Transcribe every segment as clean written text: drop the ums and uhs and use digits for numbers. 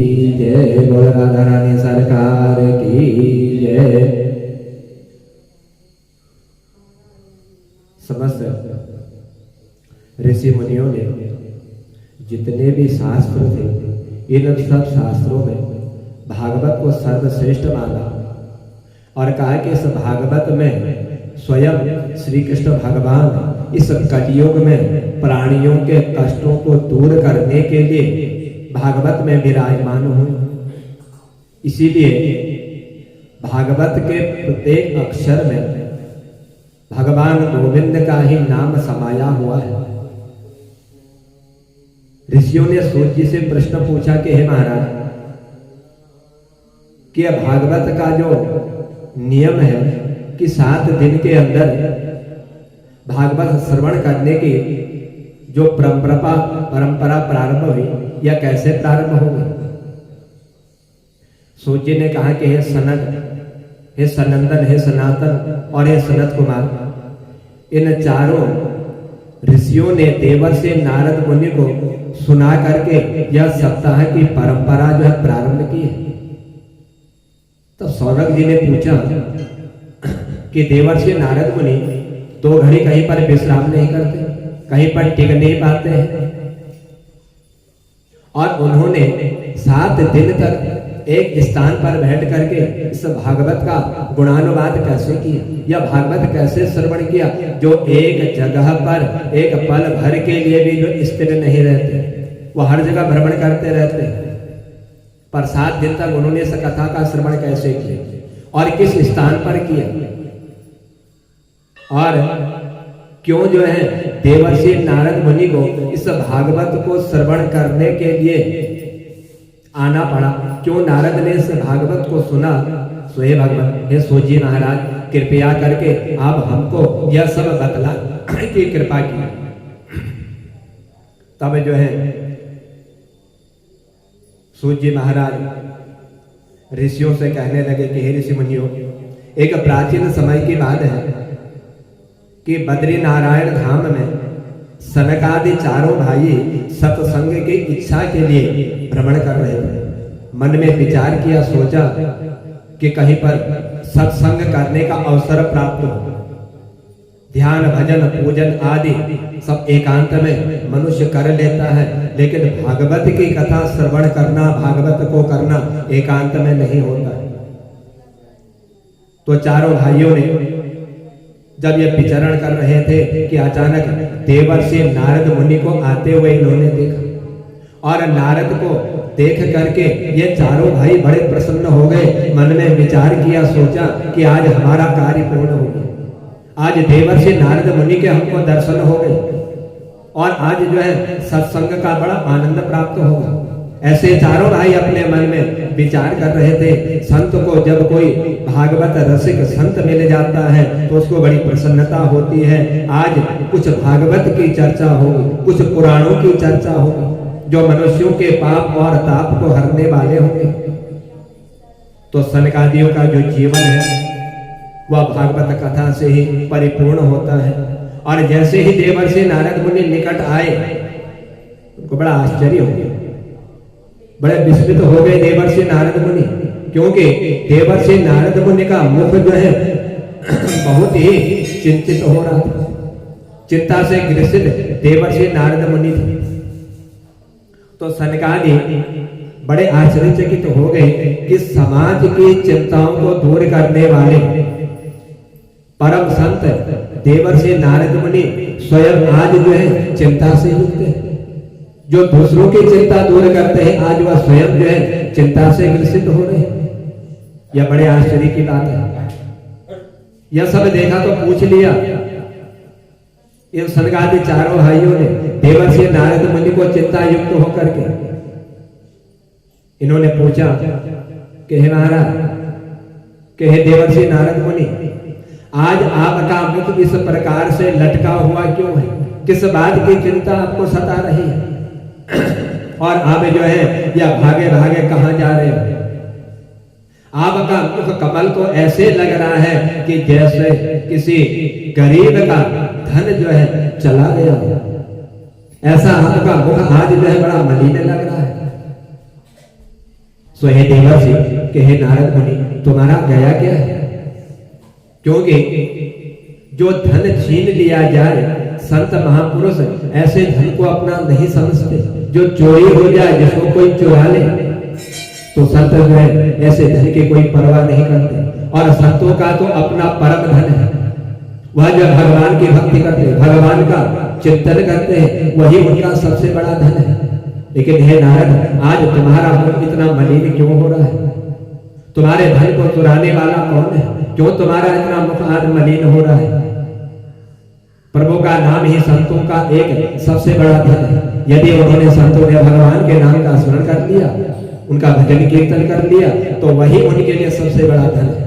जय बोल राधा रानी सरकार की जय। समस्त ऋषि मुनियों ने जितने भी शास्त्र थे इन सब शास्त्रों में भागवत को सर्वश्रेष्ठ माना और कहा कि इस भागवत में स्वयं श्री कृष्ण भगवान इस कलियुग में प्राणियों के कष्टों को दूर करने के लिए भागवत में विराजमान हुए। इसीलिए भागवत के प्रत्येक अक्षर में भगवान गोविंद का ही नाम समाया हुआ है। ऋषियों ने सूत जी से प्रश्न पूछा कि हे महाराज, कि भागवत का जो नियम है कि 7 दिन के अंदर भागवत श्रवण करने की जो परंपरा प्रारंभ हुई, या कैसे प्रारंभ हो गई? सूत जी ने कहा कि हे सनद, हे सनंदन, हे सनातन और हे सनत कुमार, इन चारों ऋषियों ने देवर्षि नारद मुनि को सुना करके यह सप्ताह की परंपरा जो है प्रारंभ की है। तो सौनक जी ने पूछा कि देवर्षि नारद मुनि 2 घड़ी कहीं पर विश्राम नहीं करते, कहीं पर टिक नहीं पाते हैं, और उन्होंने 7 दिन तक एक स्थान पर बैठ करके इस भागवत का गुणानुवाद कैसे किया, या भागवत कैसे श्रवण किया, जो एक जगह पर एक पल भर के लिए भी जो स्थिर नहीं रहते, वो हर जगह भ्रमण करते रहते हैं। पर 7 दिन तक उन्होंने इस कथा का श्रवण कैसे किया और किस स्थान पर किया, और क्यों जो है देवर्षि नारद मुनि को इस भागवत को श्रवण करने के लिए आना पड़ा, क्यों नारद ने इस भागवत को सुना। सो हे भगवान, हे सूत जी महाराज, कृपया करके आप हमको यह सब बतला की कृपा की। तब जो है सूत जी महाराज ऋषियों से कहने लगे कि हे ऋषि मुनियों, एक प्राचीन समय की बात है कि बद्री नारायण धाम में सनकादि चारों भाई सत्संग की इच्छा के लिए भ्रमण कर रहे थे। मन में विचार किया, सोचा कि कहीं पर सत्संग करने का अवसर प्राप्त हो। ध्यान भजन पूजन आदि सब एकांत में मनुष्य कर लेता है, लेकिन भागवत की कथा श्रवण करना, भागवत को करना एकांत में नहीं होता है। तो चारों भाइयों ने जब ये विचरण कर रहे थे कि अचानक देवर्षि नारद मुनि को आते हुए इन्होंने देखा, और नारद को देख करके ये चारों भाई बड़े प्रसन्न हो गए। मन में विचार किया, सोचा कि आज हमारा कार्य पूर्ण हो गया, आज देवर्षि नारद मुनि के हमको दर्शन हो गए, और आज जो है सत्संग का बड़ा आनंद प्राप्त होगा। ऐसे चारों भाई अपने मन में विचार कर रहे थे। संत को जब कोई भागवत रसिक संत मिल जाता है तो उसको बड़ी प्रसन्नता होती है। आज कुछ भागवत की चर्चा होगी, कुछ पुराणों की चर्चा होगी, जो मनुष्यों के पाप और ताप को हरने वाले होंगे। तो सनकादियों का जो जीवन है वह भागवत कथा से ही परिपूर्ण होता है। और जैसे ही देवर्षि नारद मुनि निकट आए, उनको बड़ा आश्चर्य हो गया, बड़े विस्मित हो गए देवर्षि नारद मुनि, क्योंकि देवर्षि नारद मुनि का मुख जो है बहुत ही चिंतित हो रहा था। चिंता से ग्रसित देवर्षि नारद मुनि थे। तो सनकादि बड़े आश्चर्यचकित हो गए कि समाज की चिंताओं को दूर करने वाले परम संत देवर्षि नारद मुनि स्वयं आज जो है चिंता से युक्त है। जो दूसरों की चिंता दूर करते हैं, आज वह स्वयं जो है चिंता से ग्रसित हो रहे हैं। यह बड़े आश्चर्य की बात है। यह सब देखा तो पूछ लिया इन सनकादि चारों भाइयों ने देवर्षि नारद मुनि को चिंता युक्त होकर के। इन्होंने पूछा कि हे महाराज, कि हे देवर्षि नारद मुनि, आज आपका मुख इस प्रकार से लटका हुआ क्यों है? किस बात की चिंता आपको सता रही है? और आप जो है या भागे भागे कहां जा रहे हो? आपका मुख कमल तो ऐसे लग रहा है कि जैसे किसी गरीब का धन जो है चला गया। ऐसा आपका मुख आज जो है बड़ा मलिन लग रहा है। सो हे देवर्षि कि हे नारद मुनि तुम्हारा गया क्या है? क्योंकि जो धन छीन लिया जाए संत महापुरुष ऐसे धन को अपना नहीं समझते। जो चोरी हो जाए, जिसको कोई चुरा ले, तो संत जो है ऐसे धन की कोई परवाह नहीं करते। और संतों का तो अपना परम धन है, वह जो भगवान की भक्ति करते हैं, भगवान का चिंतन करते हैं, वही उनका सबसे बड़ा धन है। लेकिन हे नारद, आज तुम्हारा मन इतना मलिन क्यों हो रहा है? तुम्हारे धन को चुराने वाला कौन है? क्यों तुम्हारा इतना मुख आज मलिन हो रहा है? प्रभु का नाम ही संतों का एक सबसे बड़ा धन है। यदि उन्होंने संतों ने भगवान के नाम का स्मरण कर लिया, उनका भजन कीर्तन कर लिया, तो वही उनके लिए सबसे बड़ा धन है,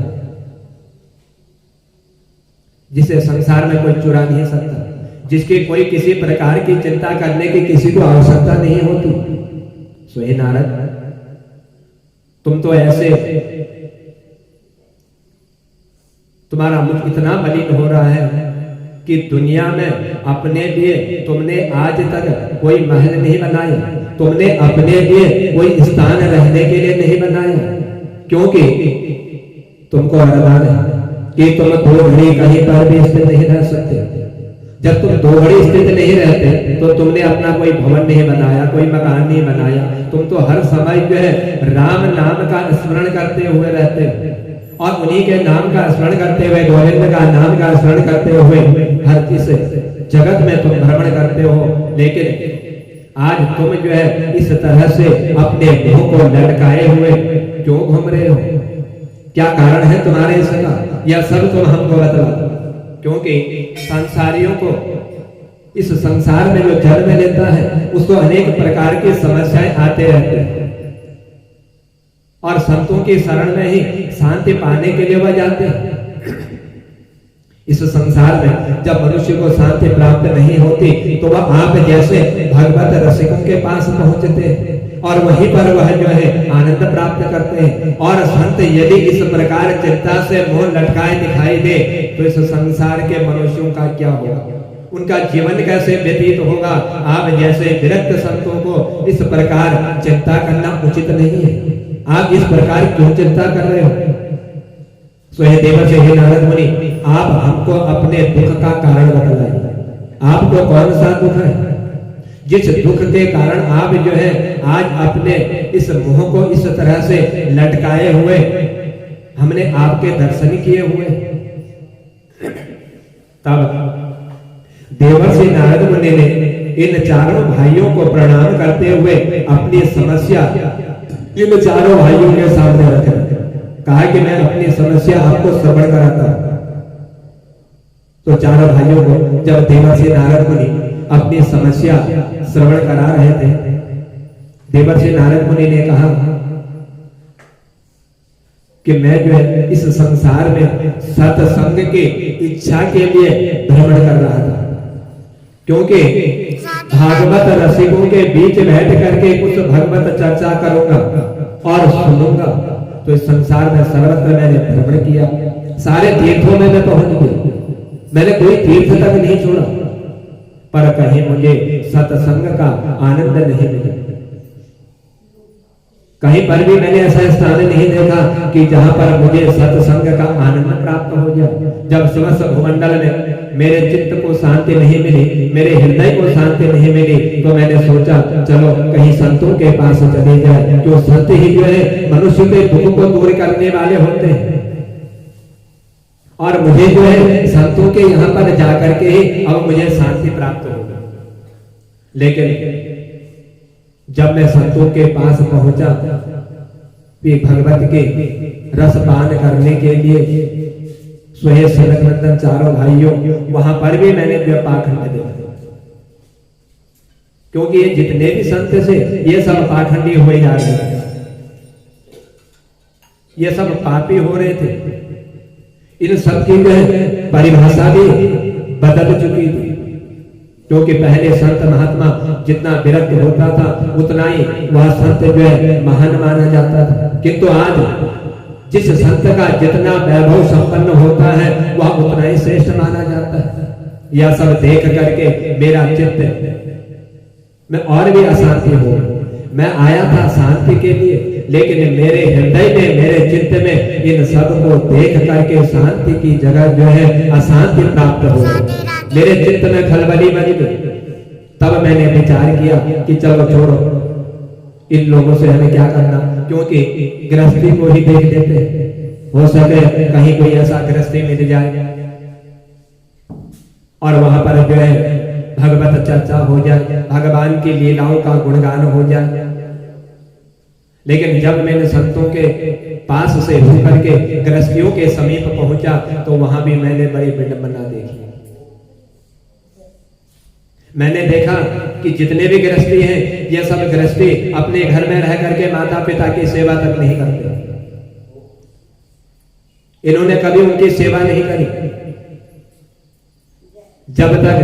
जिसे संसार में कोई चुरा नहीं सकता, जिसकी कोई किसी प्रकार की चिंता करने की किसी को आवश्यकता नहीं होती। सो हे नारद, तुम तो ऐसे, तुम्हारा मुख इतना मलिन हो रहा है कि दुनिया में अपने लिए तुमने आज तक कोई महल नहीं बनाया, तुमने अपने लिए कोई स्थान रहने के लिए नहीं बनाया, क्योंकि तुमको वरदान है कि तुम दो घड़ी कहीं पर भी स्थित नहीं रह सकते। जब तुम दो घड़ी स्थित नहीं रहते तो तुमने अपना कोई भवन नहीं बनाया, कोई मकान नहीं बनाया, तुम तो हर समय जो है राम नाम का स्मरण करते हुए रहते हो, और उन्हीं के नाम का स्मरण करते हुए, गोविंद का नाम का स्मरण करते हुए हर इस जगत में तुम भ्रमण करते हो। लेकिन आज तुम जो है इस तरह से अपने मुंह को लटकाए हुए क्यों घूम रहे हो? क्या कारण है तुम्हारे इसका? यह सब तुम हमको बतलाओ। क्योंकि संसारियों को इस संसार में जो जन्म लेता है उसको अनेक प्रकार की समस्याएं आते रहते हैं, और संतों की शरण में ही शांति पाने के लिए वह जाते हैं। इस संसार में जब मनुष्य को शांति प्राप्त नहीं होती तो वह आप जैसे भगवत रसिकों के पास पहुंचते हैं, और वहीं पर वह जो है आनंद प्राप्त करते हैं। और संत यदि इस प्रकार चिंता से मुंह लटकाए दिखाई दे तो इस संसार के मनुष्यों का क्या होगा? उनका जीवन कैसे व्यतीत होगा? आप जैसे विरक्त संतों को इस प्रकार चिंता करना उचित नहीं है। आप इस प्रकार क्यों चिंता कर रहे हो? सो हे देवर्षि, हे नारद मुनि, आप हमको अपने दुख का कारण बतलाइए। आपको कौन सा दुख है जिस दुख के कारण आप जो है आज अपने इस मुंह को इस तरह से लटकाए हुए, हमने आपके दर्शन किए हुए। तब देवर्षि नारद मुनि ने इन चारों भाइयों को प्रणाम करते हुए अपनी समस्या इन चारों भाइयों के सामने रखे, कहा कि मैं अपनी समस्या आपको श्रवण कराता हूं। तो चारों भाइयों को जब देवर्षि नारद मुनि अपनी समस्या श्रवण करा रहे थे, देवर्षि नारद मुनि ने कहा कि मैं जो है इस संसार में सत्संग की इच्छा के लिए भ्रमण कर रहा था, क्योंकि भागवत रसिकों के बीच बैठ करके कुछ भगवत चर्चा करूंगा और सुनूंगा। तो इस संसार में सर्वत्र मैंने भ्रमण किया, सारे तीर्थों में मैं पहुंच गया, मैंने कोई तीर्थ तक नहीं छोड़ा, पर कहीं मुझे सत्संग का आनंद नहीं मिला। कहीं पर भी मैंने ऐसा स्थान नहीं देखा कि जहां पर मुझे सत्संग का आनंद प्राप्त हो जाए। जब समस्त भूमंडल में मेरे चित्त को शांति नहीं मिली, मेरे हृदय को शांति नहीं मिली, तो मैंने सोचा चलो कहीं संतों के पास चले जाए, क्यों संत ही जो है मनुष्य के दुख को दूर करने वाले होते हैं। और मुझे जो है संतों के यहाँ पर जाकर के ही अब मुझे शांति प्राप्त होगी। लेकिन जब मैं संतों के पास पहुंचा, भगवत के रस पान करने के लिए स्वयं सनक नंदन चारों भाइयों, वहां पर भी मैंने जो पाखंड देखा, क्योंकि ये जितने भी संत थे ये सब पाखंडी हुए जा रहे थे, ये सब पापी हो रहे थे। इन सब की जो है परिभाषा भी बदल चुकी थी, क्योंकि पहले संत महात्मा जितना विरक्त होता था उतना ही वह संत जो है महान माना जाता था, किंतु आज जिस संत का जितना वैभव संपन्न होता है वह उतना ही श्रेष्ठ माना जाता है। यह सब देख करके मेरा चित्त में और भी अशांति हो। मैं आया था शांति के लिए, लेकिन मेरे हृदय में, मेरे चित्त में इन सब को देख करके शांति की जगह जो है अशांति प्राप्त हो गई। मेरे चित्त में खलबली बनी गई। तब मैंने विचार किया कि चलो छोड़ो, इन लोगों से हमें क्या करना, क्योंकि गृहस्थी को ही देख लेते हैं, हो सके कहीं कोई ऐसा गृहस्थी मिल जाए और वहां पर जो है भगवत चर्चा हो जाए, भगवान की लीलाओं का गुणगान हो जाए। लेकिन जब मैंने संतों के पास से होकर के गृहस्थियों के समीप पहुंचा तो वहां भी मैंने बड़ी विडंबना देखी। मैंने देखा कि जितने भी गृहस्थी हैं ये सब गृहस्थी अपने घर में रह करके माता पिता की सेवा तक नहीं करते। इन्होंने कभी उनकी सेवा नहीं करी। जब तक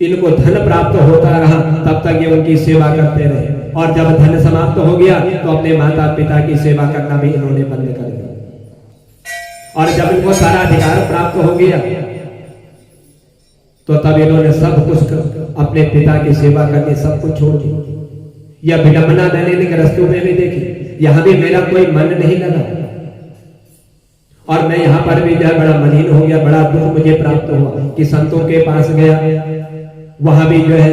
इनको धन प्राप्त होता रहा तब तक ये उनकी सेवा करते रहे, और जब धन समाप्त हो गया तो अपने माता पिता की सेवा करना भी इन्होंने बंद कर दिया। और जब इनको सारा अधिकार प्राप्त हो गया तो तब इन्होंने सब कुछ अपने पिता की सेवा करके सब कुछ छोड़ दी। यह विडंबना मैंने इन गृहस्थों में भी देखी। यहां भी मेरा कोई मन नहीं लगा और मैं यहां पर भी जो बड़ा मलिन हो गया। बड़ा दुख मुझे प्राप्त हुआ कि संतों के पास गया, वहां भी जो है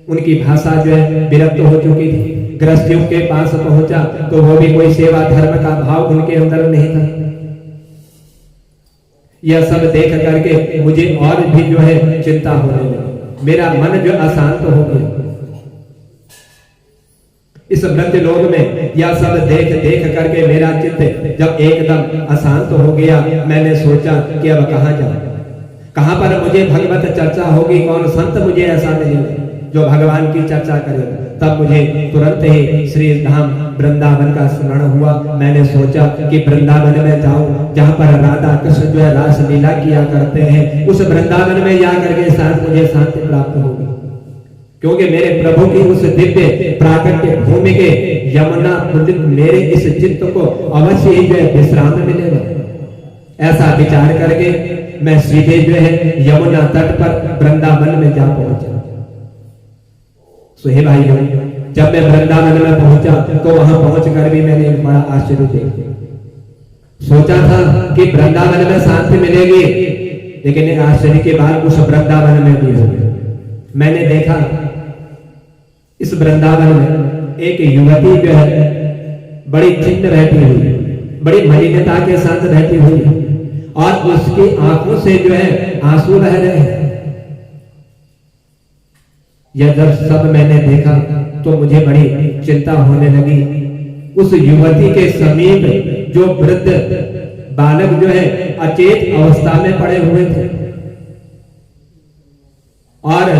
उनकी भाषा जो है विरक्त हो चुकी थी। गृहस्थियों के पास पहुंचा तो वो भी कोई सेवा धर्म का भाव उनके अंदर नहीं था। यह सब देख करके मुझे और भी जो है चिंता होने लगी। मेरा मन जो अशांत हो गया। इस मृत्यु लोक में यह सब देख देख करके मेरा चित्त जब एकदम अशांत हो गया, मैंने सोचा कि अब कहां जाऊं, कहां पर मुझे भगवत चर्चा होगी, कौन संत मुझे ऐसा मिलेगा जो भगवान की चर्चा करेगा। तब मुझे तुरंत ही श्री धाम वृंदावन का स्मरण हुआ। मैंने सोचा कि वृंदावन में जाऊं जहां पर राधा कृष्ण जो है रास लीला किया करते हैं, उस वृंदावन में जाकर के साथ मुझे शांति प्राप्त होगी, क्योंकि मेरे प्रभु की उस दिव्य प्राकट्य भूमि के यमुना पुलित मेरे इस चित्त को अवश्य ही जो है विश्राम मिलेगा। ऐसा विचार करके मैं सीधे जो है यमुना तट पर वृंदावन में जा पहुंचा। तो हे भाई, जब मैं वृंदावन में पहुंचा तो वहां पहुंचकर भी मैंने एक बड़ा आश्चर्य देखा। सोचा था कि वृंदावन में शांति मिलेगी, लेकिन एक आश्चर्य के बाद उस वृंदावन में भी हो गया। मैंने देखा इस वृंदावन में एक युवती जो है बड़ी खिन्न रहती हुई, बड़ी मलिनता के साथ रहती हुई, और उसकी आंखों से जो है आंसू बह रहे हैं। यह जब सब मैंने देखा तो मुझे बड़ी चिंता होने लगी। उस युवती के समीप जो वृद्ध बालक जो है अचेत अवस्था में पड़े हुए थे और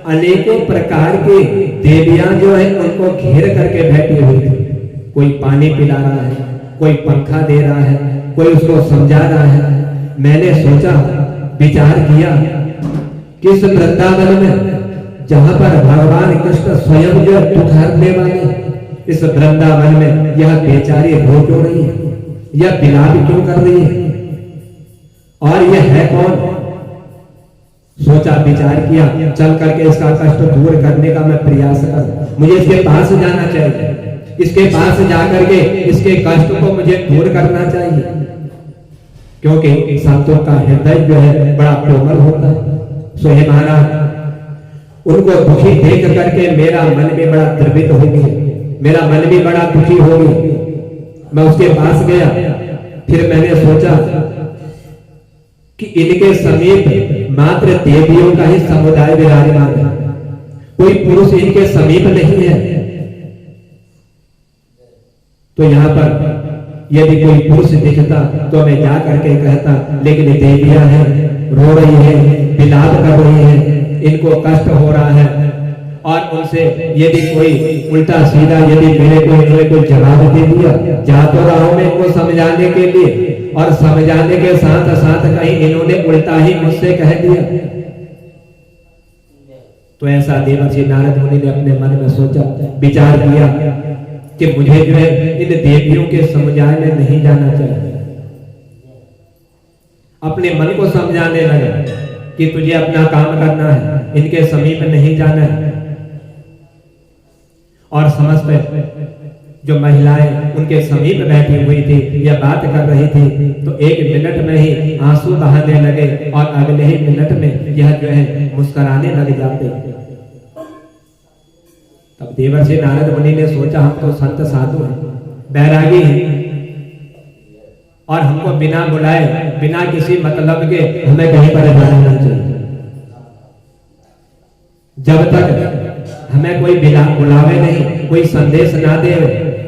अनेकों प्रकार की देवियां जो है उनको घेर करके बैठी हुई थी। कोई पानी पिला रहा है, कोई पंखा दे रहा है, कोई उसको समझा रहा है। मैंने सोचा, विचार किया कि इस वृंदावन में जहां पर भगवान कृष्ण स्वयं जो दुख हरने वाले, इस वृंदावन में यह बेचारी रो क्यों रही है, यह विलाप क्यों कर रही है, और यह है कौन? सोचा, विचार किया, चल करके इसका कष्ट दूर करने का मैं प्रयास कर, मुझे इसके पास जाना चाहिए, इसके पास जाकर के इसके कष्ट को मुझे दूर करना चाहिए, क्योंकि संतों का हृदय जो है बड़ा कोमल होता है। सो हे महाराज, उनको दुखी देख करके मेरा मन भी बड़ा द्रवित हो गया, मेरा मन भी बड़ा दुखी हो गया। मैं उसके पास गया, फिर मैंने सोचा कि इनके समीप मात्र देवियों का ही समुदाय विराजमान है, कोई पुरुष इनके समीप नहीं है। तो यहाँ पर यदि कोई पुरुष दिखता तो मैं जा करके कहता, लेकिन देवियां हैं, रो रही है, विलाप कर रही है, इनको कष्ट हो रहा है, और उनसे यदि कोई उल्टा सीधा यदि मेरे को जवाब दे दिया, जा तो रहा हूं मैं इनको समझाने के लिए, और समझाने के साथ साथ कहीं इन्होंने उल्टा ही मुझसे कह दिया, तो ऐसा देवर्षि नारद मुनि ने अपने मन में सोचा, विचार किया कि मुझे जो है इन देवियों के समुदाय में नहीं जाना चाहिए। अपने मन को समझाने लगा कि तुझे अपना काम करना है, इनके समीप नहीं जाना है। और समस्त जो महिलाएं उनके समीप बैठी हुई थी या बात कर रही थी, तो 1 मिनट में ही आंसू बहाने लगे और अगले ही मिनट में यह जो है मुस्कुराने लग जाते। तब देवर्षि नारद मुनि ने सोचा, हम तो संत साधु हैं, बैरागी हैं, और हमको बिना बुलाए, बिना किसी मतलब के हमें कहीं पर जाना नहीं चाहिए। जब तक हमें कोई बुलावे नहीं, कोई संदेश ना दे,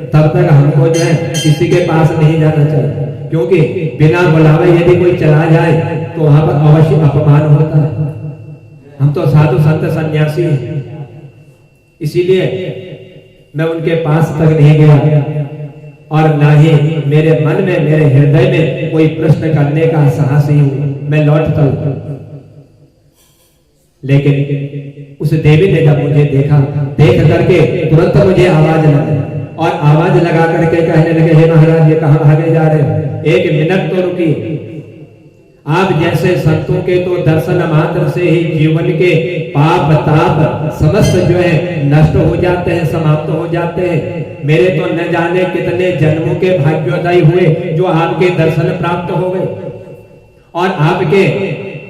तब तक हमको जो है किसी के पास नहीं जाना चाहिए, क्योंकि बिना बुलावे यदि कोई चला जाए तो वहां पर अवश्य अपमान होता है। हम तो साधु संत सन्यासी हैं, इसीलिए मैं उनके पास तक नहीं गया और ना ही मेरे मन में, मेरे हृदय में कोई प्रश्न करने का साहस ही हुआ। मैं लौटता हूं। लेकिन उस देवी ने जब मुझे देखा, देख करके तुरंत मुझे आवाज लगी और आवाज लगा करके कहने लगे, हे महाराज, ये कहां भागे जा रहे हैं? 1 मिनट तो रुकिए। आप जैसे संतों के तो दर्शन मात्र से ही जीवन के पाप ताप समस्त जो है नष्ट हो जाते हैं, समाप्त हो जाते हैं। मेरे तो न जाने कितने जन्मों के भाग्योदय हुए जो आपके दर्शन प्राप्त हो गए, और आपके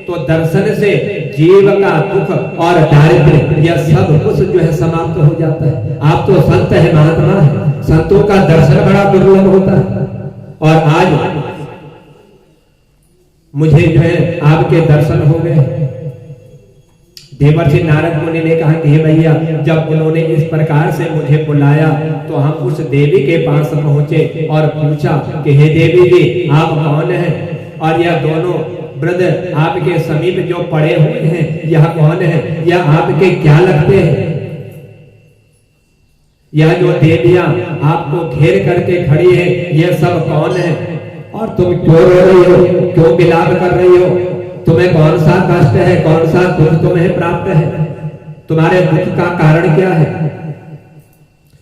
तो दर्शन से जीव का दुख और दारिद्र्य यह सब कुछ जो है समाप्त हो जाता है। आप तो संत है, महात्मा है, संतों का दर्शन बड़ा दुर्लभ होता है, और आज मुझे जो है आपके दर्शन हो गए। देवर्षि नारद मुनि ने कहा कि हे भैया, जब उन्होंने इस प्रकार से मुझे बुलाया तो हम उस देवी के पास पहुंचे और पूछा कि हे देवी जी, आप कौन हैं? और यह दोनों वृद्ध आपके समीप जो पड़े हुए हैं, यह कौन है? यह आपके क्या लगते हैं? यह जो देवियां आपको घेर करके खड़ी है, यह सब कौन है? और तुम क्यों रो रही हो, क्यों विलाप कर रही हो? तुम्हें कौन सा कष्ट है, कौन सा दुख तुम्हें प्राप्त है? तुम्हारे दुख का कारण क्या है?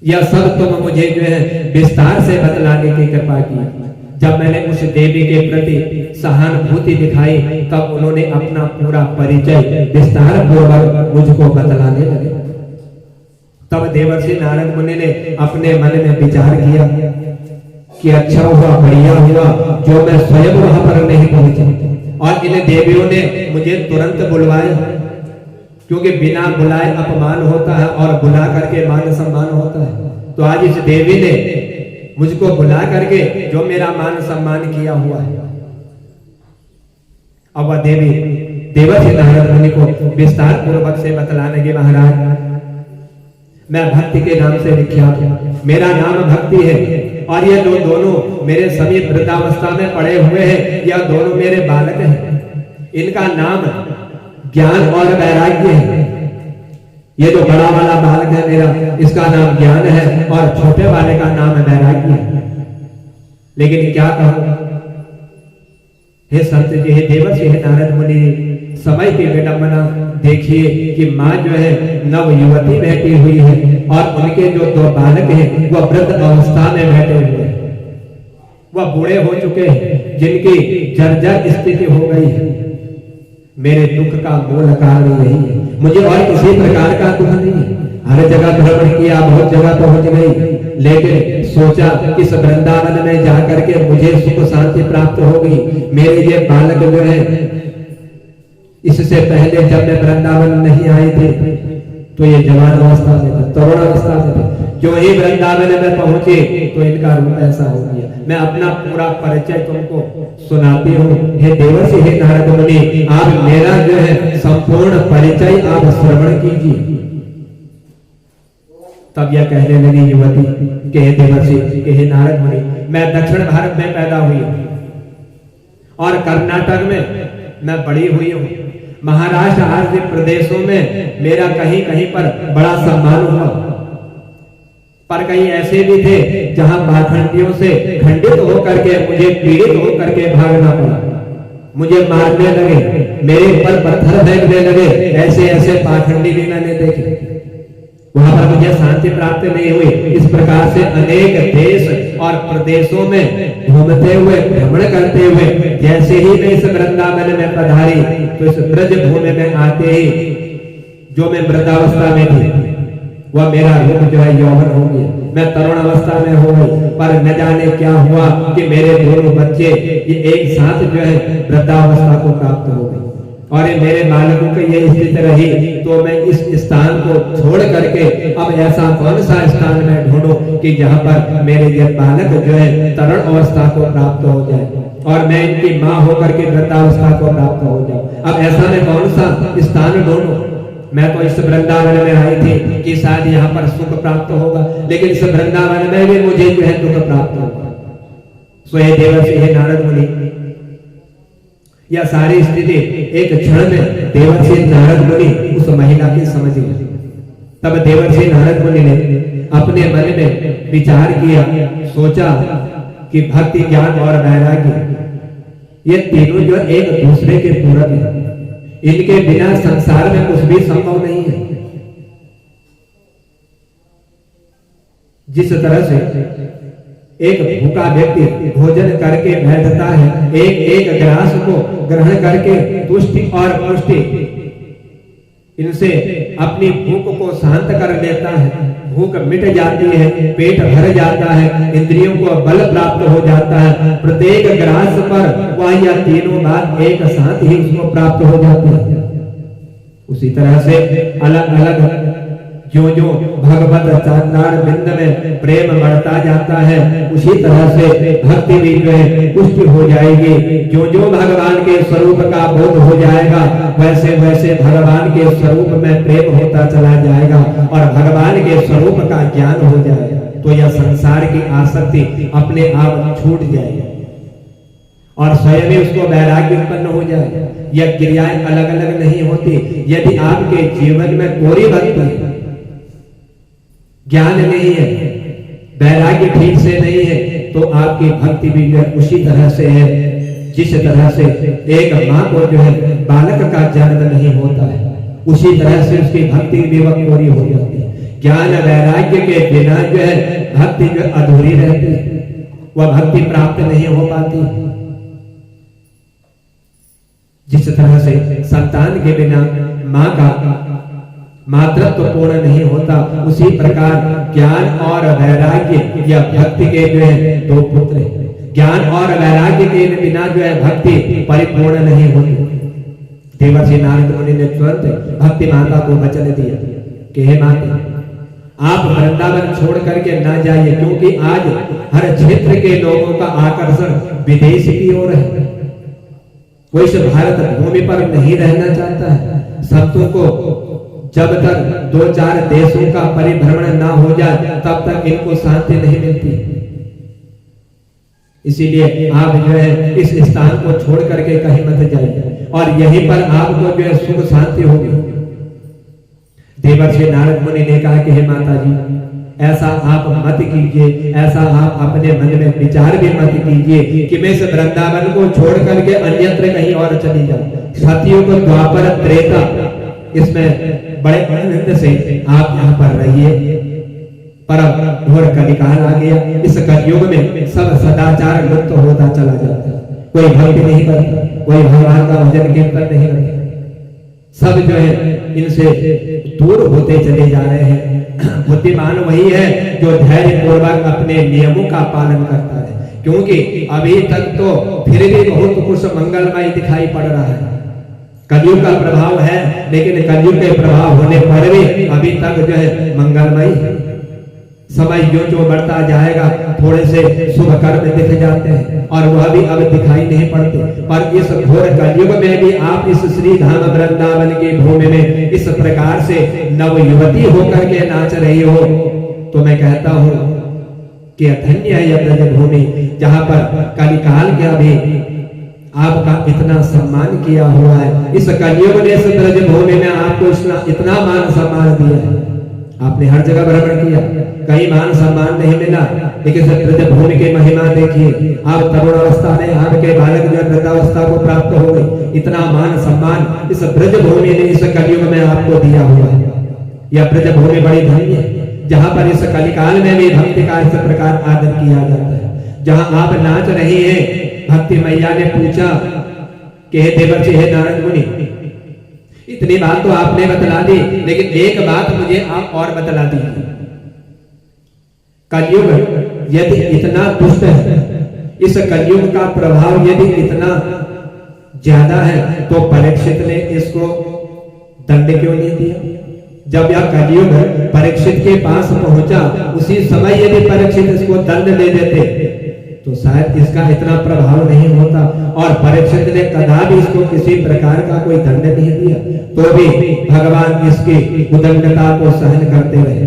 यह सब तुम मुझे जो है विस्तार से बतलाने की कृपा की। जब मैंने उस देवी के प्रति सहानुभूति दिखाई, तब उन्होंने अपना पूरा परिचय विस्तार पूर्वक मुझको बतलाने लगे। तब देवर्षि नारद मुनि ने अपने मन में विचार किया कि अच्छा हुआ, बढ़िया हुआ जो मैं स्वयं वहां पर नहीं पहुंचा, और इन देवियों ने मुझे तुरंत बुलवाया, क्योंकि बिना बुलाए अपमान होता है और बुला करके मान सम्मान होता है। तो आज इस देवी ने मुझको बुला करके जो मेरा मान सम्मान किया हुआ है। अब वह देवी देवर्षि नारद मुनि को विस्तार पूर्वक से बतलाने के, महाराज, मैं भक्ति के नाम से विख्यात हूं, मेरा नाम भक्ति है, और ये दोनों मेरे समीप वृद्धावस्था में पड़े हुए हैं, यह दोनों मेरे बालक हैं। इनका नाम ज्ञान और वैराग्य है। ये जो बड़ा वाला बालक है मेरा, इसका नाम ज्ञान है, और छोटे वाले का नाम वैराग्य है। लेकिन क्या कहूं, हे संत जी, हे देवर्षि, हे नारद मुनि, समय की विडंबना देखिए कि माँ जो है नव युवती बैठी हुई है, और उनके जो 2 बालक हैं वह वृद्ध अवस्था में बैठे हुए हैं। वह बूढ़े हो चुके हैं, जिनकी जर्जर स्थिति हो गई है। मेरे दुख का मूल कारण यही है। मुझे और किसी प्रकार का दुख नहीं है। हर जगह भ्रमण किया, बहुत जगह पहुंच गई, लेकिन सोचा कि इस वृंदावन में जाकर के मुझे सुख शांति प्राप्त होगी। मेरे ये बालक जो है, इससे पहले जब मैं वृंदावन नहीं आई थी तो ये जवान अवस्था में था, तरुण अवस्था में था। जो ही वृंदावन में पहुंचे तो इनका रूप ऐसा हो गया। मैं अपना पूरा परिचय तुमको सुनाती हूँ। हे देवर्षि, हे नारद मुनि, आप मेरा जो है संपूर्ण परिचय आप श्रवण कीजिए। तब यह कहने लगी युवती कि हे देवर्षि, कि हे नारद मुनि, मैं दक्षिण भारत में पैदा हुई हूँ और कर्नाटक में मैं बड़ी हुई हूँ। महाराष्ट्र आदि प्रदेशों में मेरा कहीं कहीं पर बड़ा सम्मान हुआ, पर कहीं ऐसे भी थे जहां पाखंडियों से खंडित होकर के मुझे पीड़ित होकर के भागना पड़ा। मुझे मारने लगे, मेरे ऊपर पत्थर फेंकने लगे। ऐसे ऐसे पाखंडी भी मैंने देखे। वहां पर मुझे शांति प्राप्त नहीं हुई। इस प्रकार से अनेक देश और प्रदेशों में घूमते हुए, भ्रमण करते हुए, जैसे ही मैं इस वृंदावन में पधारी तो इस ब्रज भूमि में आते ही जो मैं वृद्धावस्था में थी, वह मेरा रूप जो है यौवन हो गया। मैं तरुण अवस्था में हो गई, पर न जाने क्या हुआ कि मेरे दोनों बच्चे ये एक साथ जो है वृद्धावस्था को प्राप्त हो गए और ये मेरे बालकों की ये स्थिति रही, तो मैं इस स्थान को छोड़ करके अब ऐसा कौन सा स्थान में ढूंढूं कि जहां पर मेरे ये बालक जो है तरुण अवस्था को प्राप्त हो जाए और मैं इनकी माँ होकर के वृद्धावस्था को प्राप्त हो जाऊं। अब ऐसा मैं कौन सा स्थान ढूंढूं? मैं तो इस वृंदावन में आई थी कि शायद यहाँ पर सुख प्राप्त होगा, लेकिन इस वृंदावन में भी मुझे जो है दुख प्राप्त होगा। सो हे देवर्षि, हे नारद मुनि, यह सारी स्थिति एक क्षण में देवर्षि नारद मुनि उस महिला की समझ गए। तब देवर्षि नारद मुनि ने अपने मन में विचार किया, सोचा कि भक्ति, ज्ञान और वैराग्य ये तीनों जो एक दूसरे के पूरक हैं, इनके बिना संसार में कुछ भी संभव नहीं है। जिस तरह से एक भूखा व्यक्ति भोजन करके बैठता है, एक एक ग्रास को ग्रहण करके तुष्टि और पुष्टि इनसे अपनी भूख को शांत कर लेता है, भूख मिट जाती है, पेट भर जाता है, इंद्रियों को बल प्राप्त हो जाता है, प्रत्येक ग्रास पर वह यह तीनों बात एक साथ ही उसको प्राप्त हो जाती है। उसी तरह से अलग अलग जो जो भगवत चरणार बिंद में प्रेम बढ़ता जाता है, उसी तरह से भक्ति भी जो है पुष्टि हो जाएगी। जो जो भगवान के स्वरूप का बोध हो जाएगा, वैसे वैसे भगवान के स्वरूप में प्रेम होता चला जाएगा और भगवान के स्वरूप का ज्ञान हो जाएगा, तो यह संसार की आसक्ति अपने आप छूट जाएगी और स्वयं ही उसको वैराग्य उत्पन्न हो जाए। यह क्रियाएं अलग अलग नहीं होती। यदि आपके जीवन में कोरी भक्ति, ज्ञान नहीं है, वैराग्य ठीक से नहीं है, तो आपकी भक्ति भी जो है उसी तरह से है जिस तरह से एक माँ को जो है बालक का जन्म नहीं होता है, उसी तरह से उसकी भक्ति भी वह कोरी हो जाती है। ज्ञान वैराग्य के बिना जो है भक्ति जो अधूरी रहती है, वह भक्ति प्राप्त नहीं हो पाती। जिस तरह से संतान के बिना माँ का मातृत्व पूर्ण नहीं होता, उसी प्रकार ज्ञान और वैराग्य या भक्ति के जो है दो पुत्र हैं। ज्ञान और वैराग्य के बिना जो है भक्ति परिपूर्ण नहीं होती। देवर्षि नारद मुनि ने तुरंत भक्ति माता को वचन दिया कि हे माता, आप वृंदावन छोड़ करके ना जाइए, क्योंकि आज हर क्षेत्र के लोगों का आकर्षण विदेश की ओर है। कोई इस भारत भूमि पर नहीं रहना चाहता है। संतों को जब तक 2-4 देशों का परिभ्रमण ना हो जाए, तब तक इनको शांति नहीं मिलती। इसीलिए आप जो है इस स्थान को छोड़ करके कहीं मत जाइए और यहीं पर आपको जो है सुख शांति होगी। देवर्षि नारद मुनि ने कहा कि हे माता जी, ऐसा आप मत कीजिए, ऐसा आप अपने मन में विचार भी मत कीजिए कि मैं इस वृंदावन को छोड़ करके अन्यत्र कहीं और चली जाऊं। सतयुग, द्वापर, त्रेता, इसमें बड़े आनंद से आप यहाँ पर रहिए, पर अब घोर कलिकाल आ गया। इस कलयुग में सब सदाचार लुप्त होता चला जाता है। कोई भक्ति नहीं करता, कोई भगवान का भजन कीर्तन नहीं करता, सब जो है इनसे दूर होते चले जा रहे हैं। बुद्धिमान वही है जो धैर्य पूर्वक अपने नियमों का पालन करता है, क्योंकि अभी तक तो फिर भी बहुत कुछ मंगलमय दिखाई पड़ रहा है। कलयुग का प्रभाव है, लेकिन कलयुग के प्रभाव होने पर भी अभी तक जो है मंगलमय है। समय जो बढ़ता जाएगा, थोड़े से शुभ कर्म दिख जाते हैं और वह भी अब दिखाई नहीं पड़ते। पर इस घोर कलयुग में भी आप इस श्री धाम वृंदावन की भूमि में इस प्रकार से नव युवती होकर के नाच रही हो, तो मैं कहता हूँ कि धन्य है यह ब्रज भूमि, जहाँ पर कलिकाल के अभी आपका इतना सम्मान किया हुआ है। इस कलयुग ने इस ब्रज भूमि में आपको इतना मान सम्मान दिया है। आपने हर जगह भ्रमण किया, कहीं मान सम्मान नहीं मिला, लेकिन इस ब्रज भूमि की महिमा देखिए। आप तरुण अवस्था में आपके बालक जो वृद्धावस्था को प्राप्त हो गई, इतना मान सम्मान इस ब्रज भूमि ने इस कलयुग में आपको दिया हुआ है। यह ब्रज भूमि बड़ी धन्य है, जहाँ पर इस कलिकाल में भी भक्ति का इस प्रकार आदर किया जाता है। जहाँ आप नाच रही हैं, भक्ति मैया ने पूछा कि हे देवर्षि, हे नारद मुनि, इतनी बात तो आपने बतला दी, लेकिन एक बात मुझे आप और बतला दीजिए कलयुग यदि इतना दुष्ट है, इस कलयुग का प्रभाव यदि इतना ज्यादा है, तो परीक्षित ने इसको दंड क्यों नहीं दिया? जब यह कलयुग परीक्षित के पास पहुंचा, उसी समय यदि परीक्षित इसको दंड दे देते तो शायद इसका इतना प्रभाव नहीं होता। और परीक्षित ने कदापि इसको किसी प्रकार का कोई दंड नहीं दिया, तो भी भगवान इसकी उदंडता को सहन करते रहे।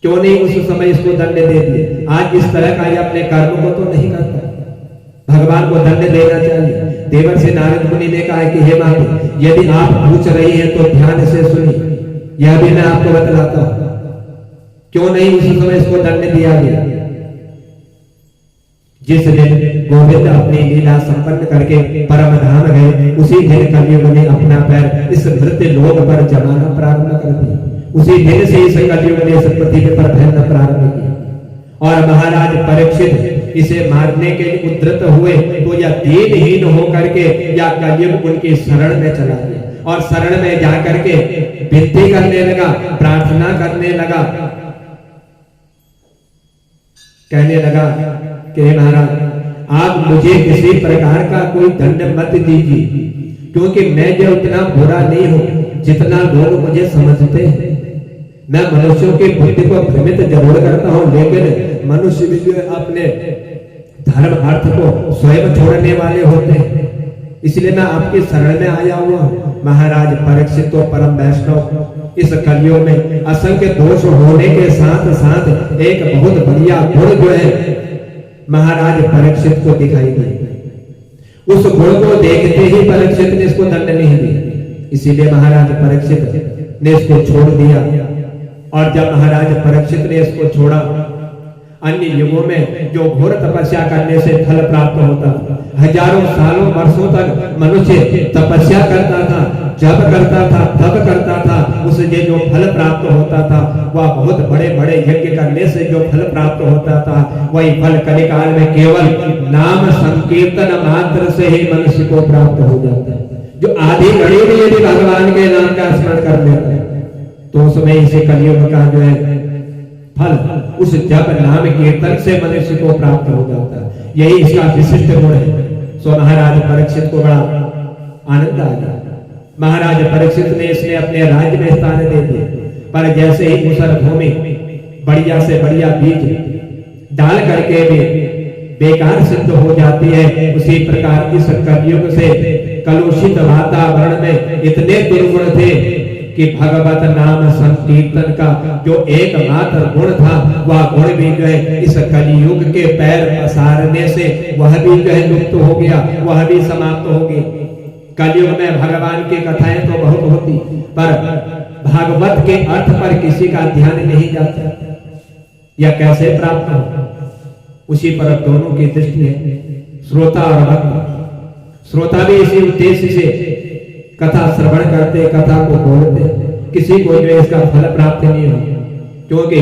क्यों नहीं उस समय इसको दंड दे दिए? आज इस तरह का ये अपने कर्म को तो नहीं करता, भगवान को दंड देना चाहिए। देवर्षि नारद मुनि ने कहा कि हे माता, यदि आप पूछ रही हैं तो ध्यान से सुनिए, यह भी मैं आपको बतलाता हूं। क्यों नहीं उस समय इसको दंड दिया गया? जिस दिन गोविंद अपनी लीला संपन्न करके परम धाम गए, उसी दिन कलयुग ने अपना पैर इस मृत्यु लोक पर जमाना प्रारंभ कर दिया। उसी दिन से इस कलयुग ने इस पृथ्वी पर फैलना प्रारंभ किया। और महाराज परीक्षित इसे मारने के लिए उद्यत हुए, तो यह दीनहीन होकर के या कलयुग उनकी शरण में चला गया और शरण में जाकर के विनती करने लगा, प्रार्थना करने लगा, कहने लगा कि महाराज आप मुझे किसी प्रकार का कोई दंड मत दीजिए, क्योंकि मैं जो उतना बुरा नहीं हूं जितना लोग मुझे समझते हैं। मैं मनुष्यों की बुद्धि को भ्रमित जरूर करता हूं, लेकिन मनुष्य भी जो अपने धर्म अर्थ को स्वयं छोड़ने वाले होते हैं। इसलिए मैं आपकी शरण में आया हुआ हूं। महाराज परीक्षित तो परम वैष्णव, इस कलयुग में असंख्य दोष होने के साथ साथ एक बहुत बढ़िया गुण जो है महाराज परीक्षित को दिखाई दी। उस गुण को देखते ही परीक्षित ने इसको दंड नहीं दिया, इसीलिए महाराज परीक्षित ने इसको छोड़ दिया। और जब महाराज परीक्षित ने इसको छोड़ा, अन्य युगों में जो घोर तपस्या करने से फल प्राप्त होता था, हजारों सालों वर्षों तक मनुष्य तपस्या करता था, जप करता था, तप करता था, उसे जो फल प्राप्त होता था वह बहुत बड़े बड़े यज्ञ करने से जो फल प्राप्त होता था, वही फल कलिकाल में केवल नाम संकीर्तन मात्र से ही मनुष्य को प्राप्त हो जाता है। जो आधी घड़ी में यदि भगवान के नाम का स्मरण कर लेता है, तो उसमें इसे कलयुग का जो है फल उस जप नाम कीर्तन से मनुष्य को प्राप्त हो जाता है। यही इसका विशिष्ट गुण है। सो महाराज परीक्षित को बड़ा आनंद आ गया। महाराज परीक्षित ने इसने अपने राज्य में स्थान दे दिया, पर जैसे ही मुसर भूमि बढ़िया से बढ़िया बीज डाल करके भी बेकार सिद्ध हो जाती है, उसी प्रकार इस कलयुग से कलुषित वातावरण में इतने दुर्गुण थे कि भगवत नाम संकीर्तन का जो एकमात्र गुण था, वह गुण भी जो है इस कलियुग के पैर पसारने से वह भी जो है लुप्त हो गया, वह भी समाप्त हो गया। कलयुग में भगवान की कथाएं तो बहुत होती, पर भागवत के अर्थ पर किसी का ध्यान नहीं जाता। यह कैसे प्राप्त हो, उसी पर दोनों की दृष्टि है, श्रोता और भक्त। श्रोता भी इसी उद्देश्य से कथा श्रवण करते, कथा को बोलते, किसी को जो इसका फल प्राप्त नहीं हो, क्योंकि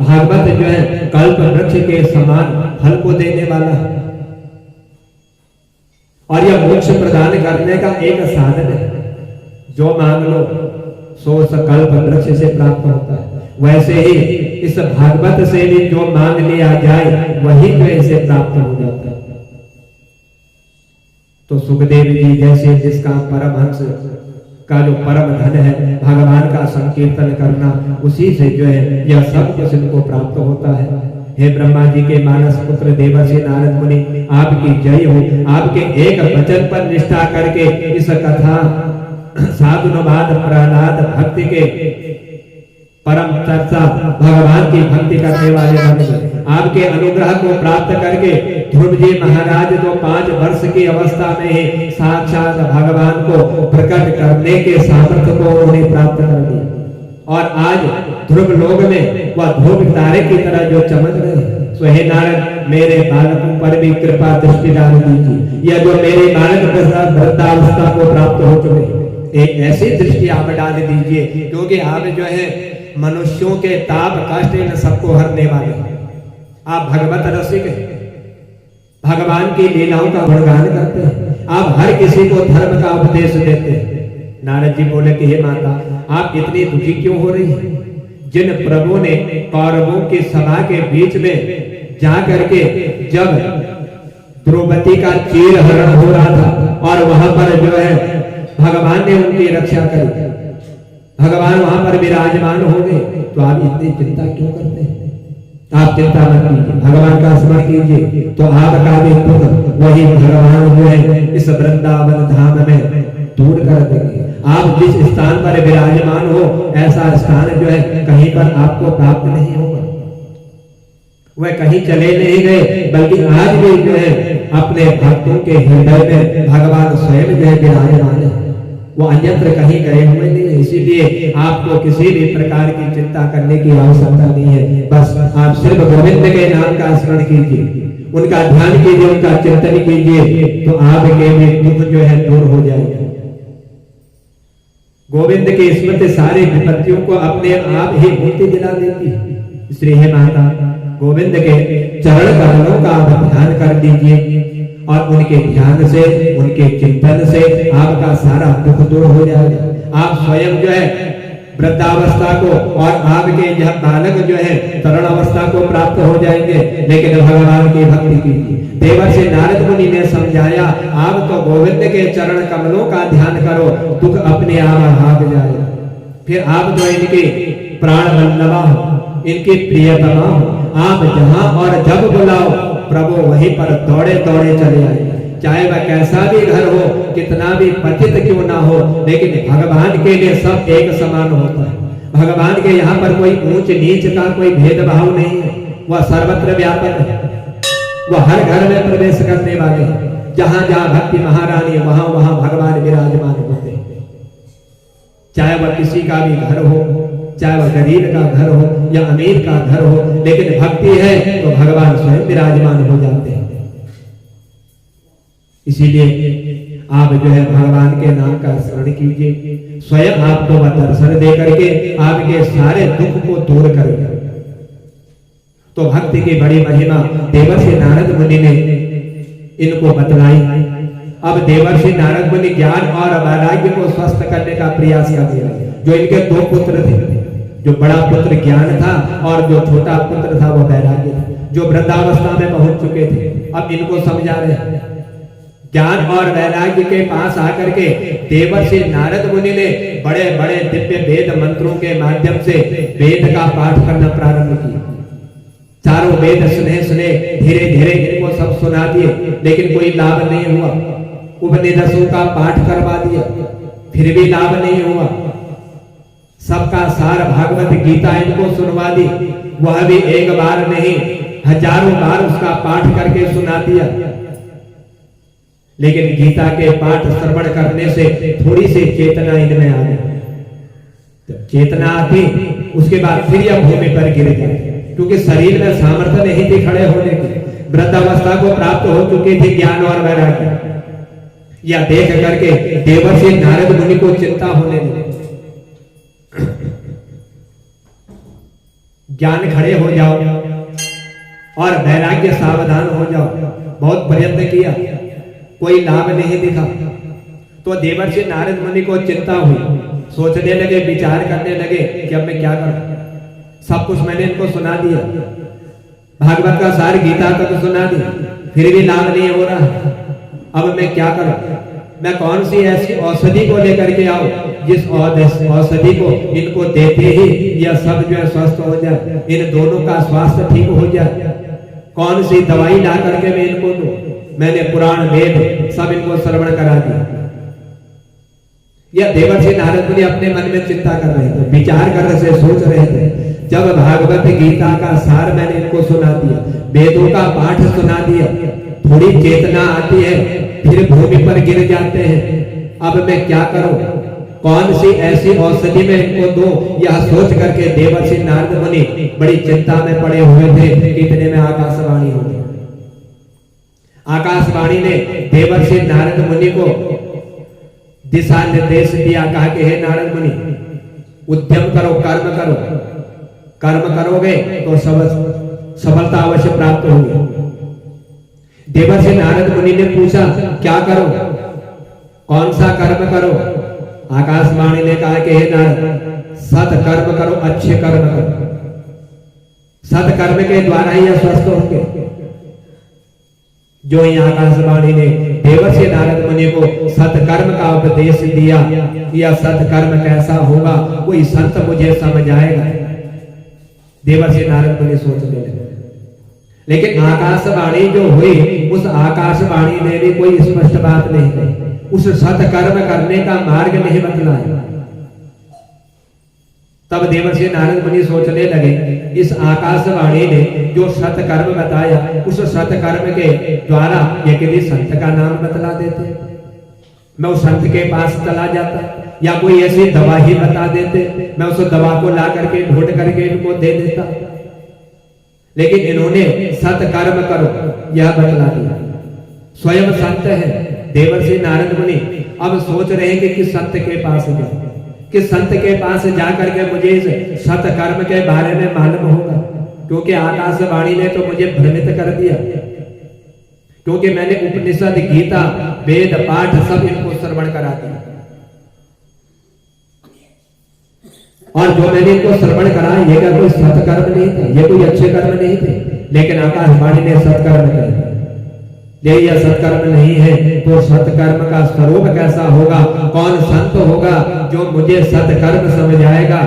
भागवत जो है कल्प वृक्ष के समान फल को देने वाला है और यह मोक्ष प्रदान करने का एक साधन है। जो मांग लो सो कल्प वृक्ष से प्राप्त होता है, वैसे ही इस भागवत से भी जो मांग लिया जाए वही जो इसे प्राप्त हो जाता है। तो सुखदेव जी जैसे जिसका परमहंस का जो परम धन है भगवान का संकीर्तन करना, उसी से जो है यह सब कुछ इनको प्राप्त होता है। हे ब्रह्मा जी के मानस पुत्र देवर्षि नारद मुनि, आपकी जय हो। आपके एक वचन पर निष्ठा करके इस कथा साधुनुवाद प्रहलाद भक्ति के परम चर्चा भगवान की भक्ति करने वाले बन गए। आपके अनुग्रह को प्राप्त करके ध्रुव जी महाराज तो 5 वर्ष की अवस्था में ही साक्षात भगवान को प्रकट करने के सामर्थ्य को उन्हें प्राप्त कर दिया। और आज ध्रुव लोक में वह ध्रुव तारे की तरह जो चमक रहे। सो हे नारद, मेरे बालकों पर भी कृपा दृष्टि डाल दीजिए। यह जो मेरे बालक वृद्धावस्था को प्राप्त हो चुके, एक ऐसी दृष्टि आप डाल दीजिए, क्योंकि आप जो है मनुष्यों के ताप कष्ट इन सबको हरने वाले। आप भगवत रसिक हैं, भगवान की लीलाओं का गुणगान करते हैं, आप हर किसी को धर्म का उपदेश देते हैं। नारद जी बोले कि हे माता, आप इतनी दुखी क्यों हो रही हैं? जिन प्रभु ने कौरवों की सभा के बीच में जा करके जब द्रौपदी का चीर हरण हो रहा था और वहां पर जो है भगवान ने उनकी रक्षा करी, भगवान वहां पर विराजमान हो गए, तो आप इतनी चिंता क्यों करते हैं? आप चिंता मत कीजिए, भगवान का स्मरण कीजिए, तो आपका भी दुख वही भगवान जो है इस वृंदावन धाम में दूर कर देंगे। आप जिस स्थान पर विराजमान हो ऐसा स्थान जो है कहीं पर आपको प्राप्त नहीं होगा। वह कहीं चले नहीं गए, बल्कि आज भी जो है अपने भक्तों के हृदय में भगवान स्वयं जो है विराजमान है, वो अन्यत्र कहीं गए हुए नहीं है। इसीलिए आपको किसी भी प्रकार की चिंता करने की आवश्यकता नहीं है। बस आप सिर्फ गोविंद के नाम का स्मरण कीजिए, उनका ध्यान कीजिए, उनका चिंतन कीजिए, तो आपके भी दुख जो है दूर हो जाएगा। गोविंद की स्मृति सारी विपत्तियों को अपने आप ही मुक्ति दिला देती है। श्री हे माता, गोविंद के चरण कमलों का आप ध्यान कर दीजिए और उनके ध्यान से, उनके चिंतन से आपका सारा दुख दूर हो जाएगा। आप स्वयं जो है वृद्धावस्था को और आपके यह बालक जो है तरुण अवस्था को प्राप्त हो जाएंगे। लेकिन भगवान की भक्ति कीजिए। देवर्षि नारद मुनि ने समझाया, आप तो गोविंद के चरण कमलों का ध्यान करो, दुख अपने आप भाग जाएगा। फिर आप जो इनके प्राण वल्लभा हो, इनकी प्रियतमा हो, आप जहां और जब बुलाओ प्रभु वहीं पर दौड़े दौड़े चले आए। चाहे वह कैसा भी घर हो, कितना भी पतित क्यों ना हो, लेकिन भगवान के लिए सब एक समान होता है। भगवान के यहाँ पर कोई ऊंच नीच का कोई भेदभाव नहीं है। वह सर्वत्र व्यापक है, वह हर घर में प्रवेश करने वाले हैं। जहां जहां भक्ति महारानी वहां वहां भगवान विराजमान होते हैं। चाहे वह किसी का भी घर हो, चाहे वह गरीब का घर हो या अमीर का घर हो, लेकिन भक्ति है तो भगवान स्वयं विराजमान हो जाते हैं। इसीलिए आप जो है भगवान के नाम का स्मरण कीजिए, स्वयं आपको वह दर्शन दे करके आपके सारे दुख को दूर करेगा। तो भक्ति की बड़ी महिमा देवर्षि नारद मुनि ने इनको बतलाई। अब देवर्षि नारद मुनि ज्ञान और वैराग्य को स्वस्थ करने का प्रयास कर दिया। जो इनके दो पुत्र थे, जो बड़ा पुत्र ज्ञान था और जो छोटा पुत्र था वो वैराग्य था, जो वृद्धावस्था में पहुंच चुके थे। अब इनको समझा रहे हैं। ज्ञान और वैराग्य के पास आकर के देवर्षि नारद मुनि ने बड़े बड़े दिव्य वेद मंत्रों के माध्यम से वेद का पाठ करना प्रारंभ किया। चारों वेद सुने सुने धीरे धीरे इनको सब सुना दिए, लेकिन कोई लाभ नहीं हुआ। उपनिषदों का पाठ करवा दिया, फिर भी लाभ नहीं हुआ। सबका सार भागवत गीता इनको सुनवा दी, वह भी एक बार नहीं हजारों बार उसका पाठ करके सुना दिया। लेकिन गीता के पाठ श्रवण करने से थोड़ी सी चेतना इनमें आ गई। जब चेतना आती उसके बाद फिर यह भूमि पर गिर गए, क्योंकि शरीर में सामर्थ्य नहीं थी खड़े होने की। वृद्धावस्था को प्राप्त हो चुके थे ज्ञान और वैराग्य। यह देख करके देवर्षि नारद मुनि को चिंता होने लगी। ज्ञान खड़े हो जाओ और वैराग्य सावधान हो जाओ। बहुत प्रयत्न किया, कोई लाभ नहीं दिखा। तो देवर्षि नारद मुनि को चिंता हुई, सोचने लगे, विचार करने लगे कि अब मैं क्या करूं। सब कुछ मैंने इनको सुना दिया, भागवत का सार गीता का तो सुना दिया, फिर भी लाभ नहीं हो रहा। अब मैं क्या करूं? मैं कौन सी ऐसी औषधि को लेकर के आऊं जिस औषधि को इनको देते ही यह सब जो है स्वस्थ हो जाए, इन दोनों का स्वास्थ्य ठीक हो जाए। कौन सी दवाई ला करके मैं इनको दूं? मैंने पुराण वेद सब इनको श्रवण करा दिया। यह देवर्षि नारद मुनि अपने मन में चिंता कर रहे थे, विचार कर रहे थे, सोच रहे थे। जब भागवत गीता का सार मैंने इनको सुना दिया, वेदों का पाठ सुना दिया, थोड़ी चेतना आती है, फिर भूमि पर गिर जाते हैं। अब मैं क्या करूं? कौन सी ऐसी औषधि में इनको दूं? यह सोच करके देवर्षि नारद मुनि बड़ी चिंता में पड़े हुए थे। इतने में आकाशवाणी हो गई। आकाशवाणी ने देवर्षि नारद मुनि को दिशा निर्देश दिया, कहा कि हे नारद मुनि, उद्यम करो, कर्म करो। कर्म करोगे तो सफलता अवश्य प्राप्त होगी। देवर्षि नारद मुनि ने पूछा, क्या करो? कौन सा कर्म करो? आकाशवाणी ने कहा कि हे नारद, सत्कर्म करो, अच्छे कर्म करो, सत्कर्म के द्वारा ही स्वस्थ होंगे। जो ही आकाशवाणी ने देवर्षि नारद मुनि को सत्कर्म का उपदेश दिया, या सत्कर्म कैसा होगा कोई संत मुझे समझाएगा, देवर्षि नारद मुनि सोचने लगे। लेकिन आकाशवाणी जो हुई, उस आकाशवाणी ने भी कोई स्पष्ट बात नहीं कही, उस सत्कर्म करने का मार्ग नहीं बतलाया। तब देवर्षि नारद मुनि सोचने लगे, इस आकाशवाणी ने जो सत्कर्म बताया, उस सत्कर्म के द्वारा यदि संत का नाम बतला देते, मैं उस संत के पास चला जाता, या कोई ऐसी दवा ही बता देते, मैं उस दवा को ला करके ढूंढ करके इनको दे देता। लेकिन इन्होंने सत्कर्म करो यह बतला दिया। स्वयं संत है देवर्षि नारद मुनि, अब सोच रहे हैं कि किस संत के पास जाए, किस संत के पास जाकर के मुझे इस सत्कर्म के बारे में मालूम होगा, क्योंकि आकाशवाणी ने तो मुझे भ्रमित कर दिया, क्योंकि मैंने उपनिषद, गीता, वेद पाठ सब इनको श्रवण करा दिया, और जो मैंने इनको श्रवण कराया ये क्या कोई सत्कर्म नहीं था, ये कोई अच्छे कर्म नहीं थे। लेकिन आकाशवाणी ने सत्कर्म किया, यह सत्कर्म नहीं है तो सत्कर्म का स्वरूप कैसा होगा, कौन संत होगा जो मुझे सत्कर्म समझाएगा।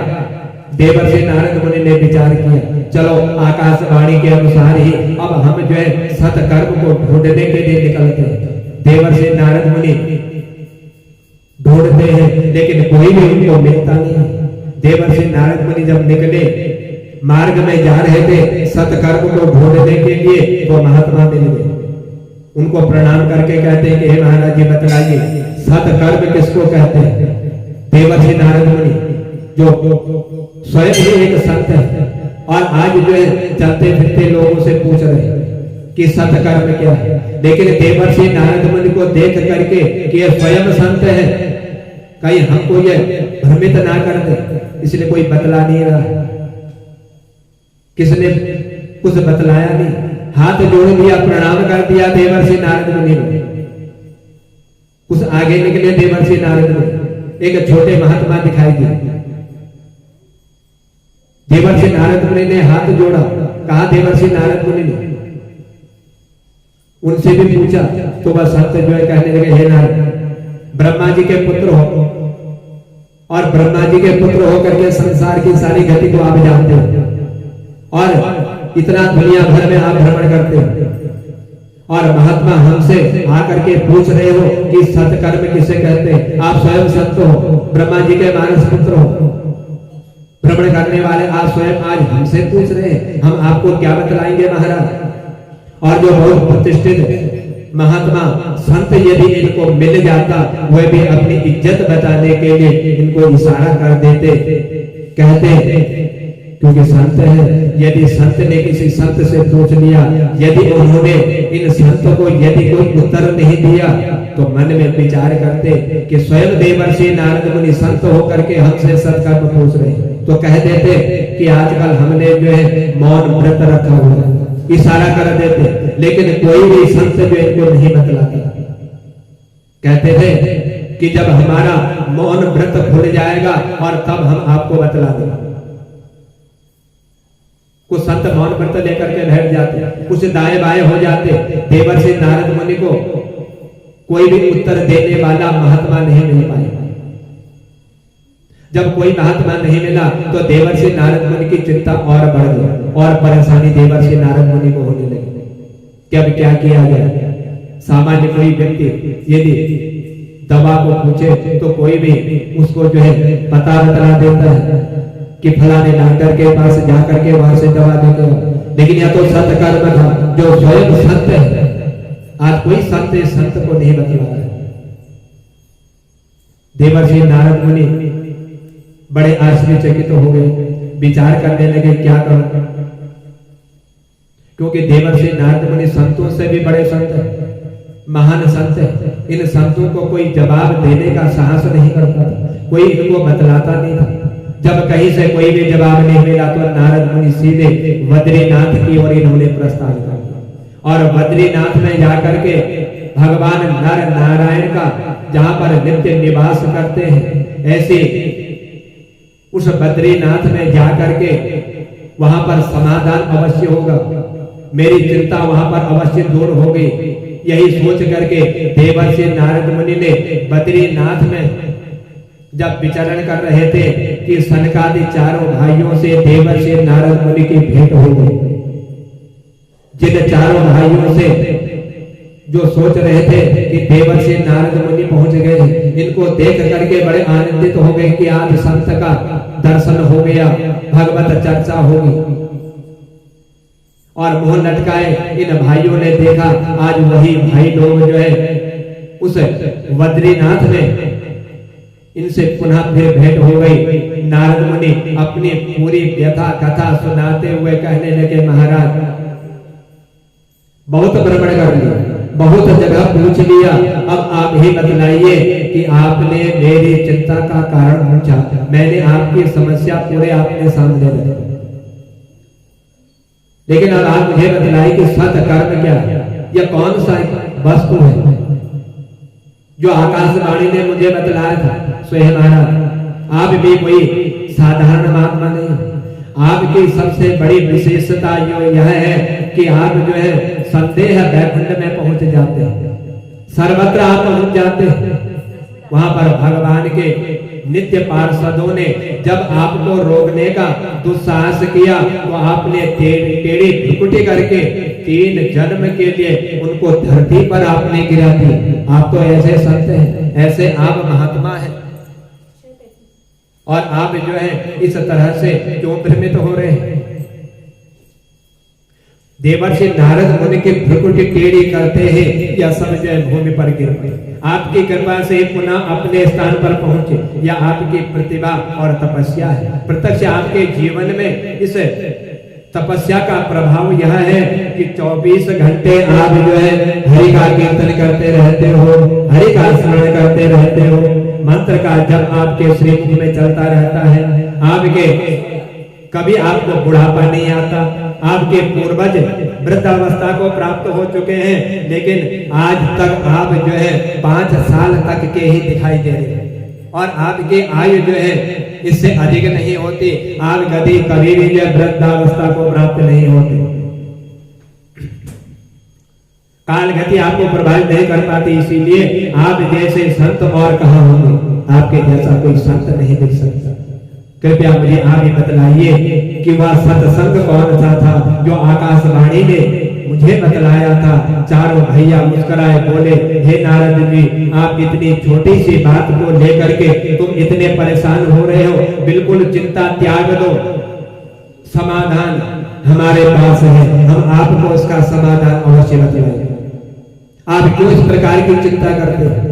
देवर्षि नारद मुनि ने विचार किया, चलो आकाशवाणी के अनुसार ही अब हम जो है सत्कर्म को ढूंढने के लिए निकलते हैं। देवर्षि नारद मुनि ढूंढते हैं, लेकिन कोई भी उनको मिलता नहीं। देवर्षि नारद मुनि जब निकले, मार्ग में जा रहे थे सत्कर्म को ढूंढने के लिए, तो महात्मा मिल गए। उनको प्रणाम करके कहते हैं कि हे महाराज जी बतलाइए, सत्कर्म किसको कहते हैं। देवर्षि नारद मुनि जो स्वयं ही एक संत है, और आज जो है चलते फिरते लोगों से पूछ रहे हैं कि सत्कर्म क्या है। लेकिन देवर्षि नारद मुनि को देख करके कि ये स्वयं संत है, कहीं हमको ये भ्रमित ना कर दे, इसलिए कोई बतला नहीं रहा, किसने कुछ बतलाया नहीं। हाथ जोड़ दिया, प्रणाम कर दिया देवर्षि नारद मुनि ने। कुछ आगे निकले देवर्षि नारद मुनि, एक छोटे महात्मा दिखाई दिए। देवर्षि नारद मुनि ने हाथ जोड़ा, कहा देवर्षि नारद मुनि ने, उनसे भी पूछा, तो वह संत जो है कहने लगे, हे नारद, ब्रह्मा जी के पुत्र हो, और ब्रह्मा जी के पुत्र होकर के संसार की सारी गति को आप जानते हो, और इतना दुनिया भर में आप भ्रमण करते हो, और महात्मा हमसे आकर के पूछ रहे हो कि सत्कर्म किसे कहते हैं। आप स्वयं संत हो, ब्रह्मा जी के मानस पुत्र हो, भ्रमण करने वाले आप स्वयं आज हमसे पूछ रहे हैं, हम आपको क्या बतलाएंगे महाराज। और जो बहुत प्रतिष्ठित महात्मा संत यदि इनको मिल जाता, वह भी अपनी इज्जत बचाने के लिए इनको इशारा कर देते, कहते क्योंकि संत है। यदि संत ने किसी संत से पूछ लिया, यदि उन्होंने इन संत को यदि कोई उत्तर नहीं दिया, तो मन में विचार करते कि स्वयं देवर्षि नारद मुनि संत होकर के हमसे सत्कर्म पूछ रहे, तो कह देते कि आजकल हमने जो है मौन व्रत रखा हुआ है, इशारा कर देते। लेकिन कोई भी संत जो इनको नहीं बतलाता, कहते थे कि जब हमारा मौन व्रत खुल जाएगा और तब हम आपको बतला देंगे। कुछ संत मौन व्रत लेकर के बैठ जाते, कुछ दाएं बाएं हो जाते। देवर्षि नारद मुनि को कोई भी उत्तर देने वाला महात्मा नहीं मिल पाया। जब कोई महात्मा नहीं मिला तो देवर्षि नारद मुनि की चिंता और बढ़ गई, और परेशानी देवर्षि नारद मुनि को होने लगी। अब क्या किया जाए। सामान्य कोई व्यक्ति यदि दवा को पूछे तो कोई भी उसको जो है पता बतला देता है कि फलाने डॉक्टर के पास जाकर के वहां से दवा देते हो। लेकिन यह तो सत्कर्म था, जो स्वयं संत है। आज कोई संत इस संत को नहीं बतला रहा। देवर्षि नारद मुनि बड़े आश्चर्यचकित हो गए, विचार करने लगे क्या करूं, क्योंकि देवर्षि नारद मुनि संतों से भी बड़े संत हैं, महान संत हैं। इन संतों को कोई जवाब देने का साहस नहीं करता था, कोई इनको बतलाता नहीं था। जब कहीं से कोई भी जवाब नहीं मिला तो नारद मुनि सीधे बद्रीनाथ की ओर इन्होंने प्रस्थान कर दिया, और बद्रीनाथ में जाकर के भगवान नर नारायण का जहां पर नित्य निवास करते हैं, ऐसे उस बद्रीनाथ में जाकर के वहां पर समाधान अवश्य होगा, मेरी चिंता वहां पर अवश्य दूर होगी। यही सोच करके देवर्षि नारद मुनि ने बद्रीनाथ में जब विचरण कर रहे थे कि सनकादि चारों भाइयों से देवर्षि नारद मुनि की भेंट हो गई। जिन चारों भाइयों से जो सोच रहे थे कि देवर्षि नारद मुनि पहुंच गए, इनको देख करके बड़े आनंदित हो गए कि आज संत का दर्शन हो गया, भगवत चर्चा होगी। और मुंह लटकाए इन भाइयों ने देखा आज वही भाई लोग जो है उस बद्रीनाथ में इनसे पुनः फिर भेंट हो गई। नारद मुनि अपनी पूरी व्यथा कथा सुनाते हुए कहने लगे, महाराज बहुत भ्रमण कर लिया, बहुत जगह पूछ लिया, अब आप ही बतलाइए कि आपने मेरी चिंता का कारण पूछा, मैंने आपकी समस्या पूरे आपने सामने रखी, लेकिन अब आप मुझे बतलाइए कि सत्कर्म क्या है, यह कौन सा वस्तु है जो आकाशवाणी ने मुझे बतलाया था। स्वयं महाराज आप भी कोई साधारण महात्मा नहीं, आपकी सबसे बड़ी विशेषता यह है कि आप जो है संदेह वैकुंठ में पहुंच जाते हैं, सर्वत्र आप पहुंच जाते हैं। वहां पर भगवान के नित्य पार्षदों ने जब आपको रोकने का दुस्साहस किया तो आपने टेढ़ी भ्रुकुटी करके 3 जन्म के लिए उनको धरती पर आपने गिरा दी। आप तो ऐसे संत हैं, ऐसे आप महात्मा हैं, और आप जो है इस तरह से क्यों भ्रमित हो रहे हैं। देवर्षि नारद मुनि की भ्रुकुटी टेढ़ी करते हैं या सब जो है भूमि पर गिर पड़े, आपकी कृपा से पुनः अपने स्थान पर पहुंचे, या आपकी प्रतिभा और तपस्या है। प्रत्यक्ष आपके जीवन में इस तपस्या का प्रभाव यह है कि 24 घंटे आप जो है हरि का कीर्तन करते रहते हो, हरि का स्मरण करते रहते हो, मंत्र का जब आपके श्रीमुख में चलता रहता है, आपके कभी आपको बुढ़ापा नहीं आता, आपके पूर्वज वृद्धावस्था को प्राप्त हो चुके हैं, लेकिन आज तक आप जो है 5 साल तक के ही दिखाई दे रहे हैं, और आपकी आयु जो है इससे अधिक नहीं होती। आप कभी भी जो वृद्धावस्था को प्राप्त नहीं होते, काल गति आपको प्रभावित नहीं कर पाती, इसीलिए आप जैसे संत और कहाँ होंगे, आपके जैसा कोई संत नहीं दिख सकता। कृपया मुझे आप ही बतलाइए कि वह सत्संग कौन सा था जो आकाशवाणी ने मुझे बतलाया था। चारों भैया मुस्कुराए बोले, हे नारद जी, आप इतनी छोटी सी बात को लेकर के तुम इतने परेशान हो रहे हो, बिल्कुल चिंता त्याग दो, समाधान हमारे पास है, हम आपको उसका समाधान अवश्य बताएंगे। आप क्यों इस प्रकार की चिंता करते हैं?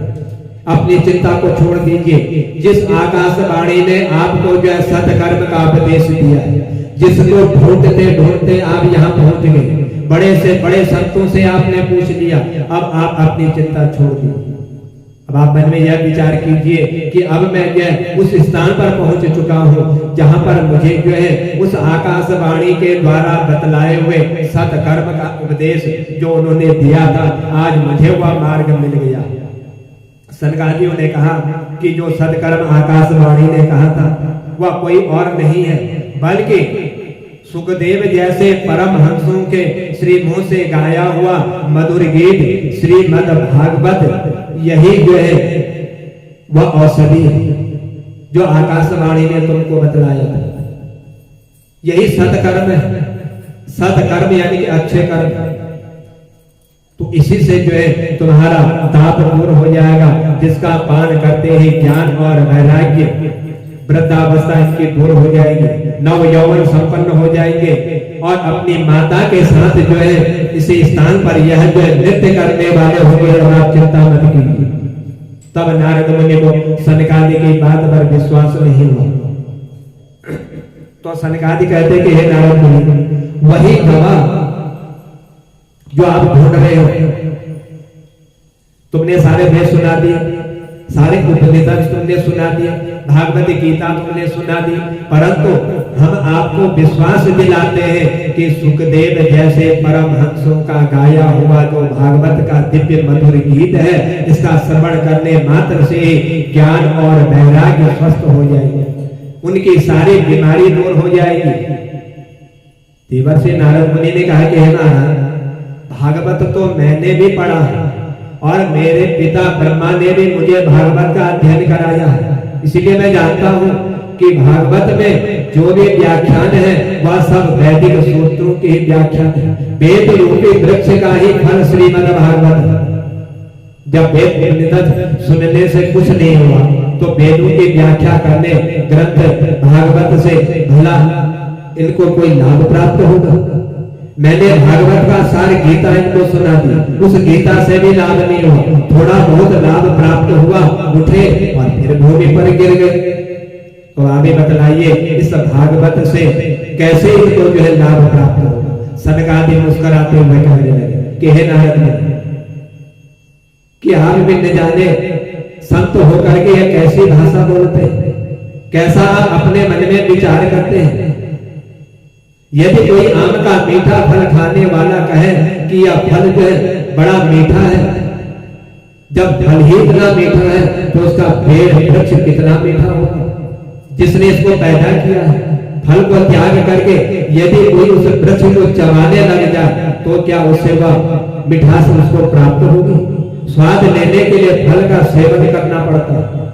अपनी चिंता को छोड़ दीजिए। जिस आकाशवाणी ने आपको जो है सत्कर्म का उपदेश दिया है, जिसको ढूंढते ढूंढते आप यहाँ पहुंच गए, बड़े से बड़े संतों से आपने पूछ लिया, अब आप अपनी चिंता छोड़ दीजिए। अब आप मन में यह विचार कीजिए कि अब मैं जो है उस स्थान पर पहुंच चुका हूँ जहां पर मुझे जो है उस आकाशवाणी के द्वारा बतलाए हुए सत्कर्म का उपदेश जो उन्होंने दिया था, आज मुझे वह मार्ग मिल गया। सनकादियों ने कहा कि जो सत्कर्म आकाशवाणी ने कहा था वह कोई और नहीं है बल्कि सुखदेव जैसे परमहंसों के श्री मुंह से गाया हुआ मधुर गीत श्रीमद् भागवत, यही जो है वह औषधि है जो आकाशवाणी ने तुमको बतलाया था। यही सत्कर्म है। सत्कर्म यानी कि अच्छे कर्म, तो इसी से जो है तुम्हारा ताप दूर हो जाएगा, जिसका पान करते ही ज्ञान और वैराग्य, वृद्धावस्था इनकी दूर हो जाएगी, नव यौवन संपन्न हो जाएंगे, और अपनी माता के साथ जो है इसी स्थान पर यह जो है नृत्य करने वाले होंगे, और आप चिंता मत कीजिए। तब नारद मुनि को सनकादि की बात पर विश्वास नहीं हुआ। तो सनकादि कहते कि हे नारद मुनि, वही गवाह जो आप ढूंढ रहे हो, तुमने सारे वेद सुना दिए, सारे उपनिषद तुमने सुना दिए, भागवत गीता तुमने सुना दी, परंतु हम आपको विश्वास दिलाते हैं कि सुखदेव जैसे परमहंसों का गाया हुआ जो भागवत का दिव्य मधुर गीत है, इसका श्रवण करने मात्र से ज्ञान और वैराग्य स्वस्थ हो जाएगी, उनकी सारी बीमारी दूर हो जाएगी। देवर्षि नारद मुनि ने कहा कि हे महाराज, भागवत तो मैंने भी पढ़ा है और मेरे पिता ब्रह्मा ने भी मुझे भागवत का अध्ययन कराया है, इसलिए मैं जानता हूँ कि भागवत में जो भी व्याख्यान है वह सब वैदिक सूत्रों की ही व्याख्यान है। वेद रूपी वृक्ष का ही फल श्रीमद् भागवत है। जब वेद उपनिषद सुनने से कुछ नहीं हुआ तो वेदों की व्याख्या करने ग्रंथ भागवत से भला इनको कोई लाभ प्राप्त होगा? मैंने भागवत का सार गीता इनको सुना दी, उस गीता से भी लाभ नहीं हुआ, थोड़ा बहुत लाभ प्राप्त हुआ, उठे और फिर भूमि पर गिर गए। तो आगे बतलाइए इस भागवत से कैसे इनको जो है लाभ प्राप्त होगा? सनकादि मुस्कुराते हुए कहने लगे कि हे नारद मुनि, कि आप भी न जाने संत होकर के यह कैसी भाषा बोलते हैं, कैसा आप अपने मन में विचार करते हैं। यदि कोई आम का मीठा फल खाने वाला कहे कि यह फल जो है बड़ा मीठा है, जब फल ही इतना मीठा है तो उसका पेड़ वृक्ष कितना मीठा होगा, जिसने इसको पैदा किया है। फल को त्याग करके यदि कोई उस वृक्ष को चबाने लग जाए तो क्या उससे वह मिठास उसको प्राप्त होगी? स्वाद लेने के लिए फल का सेवन करना पड़ता है,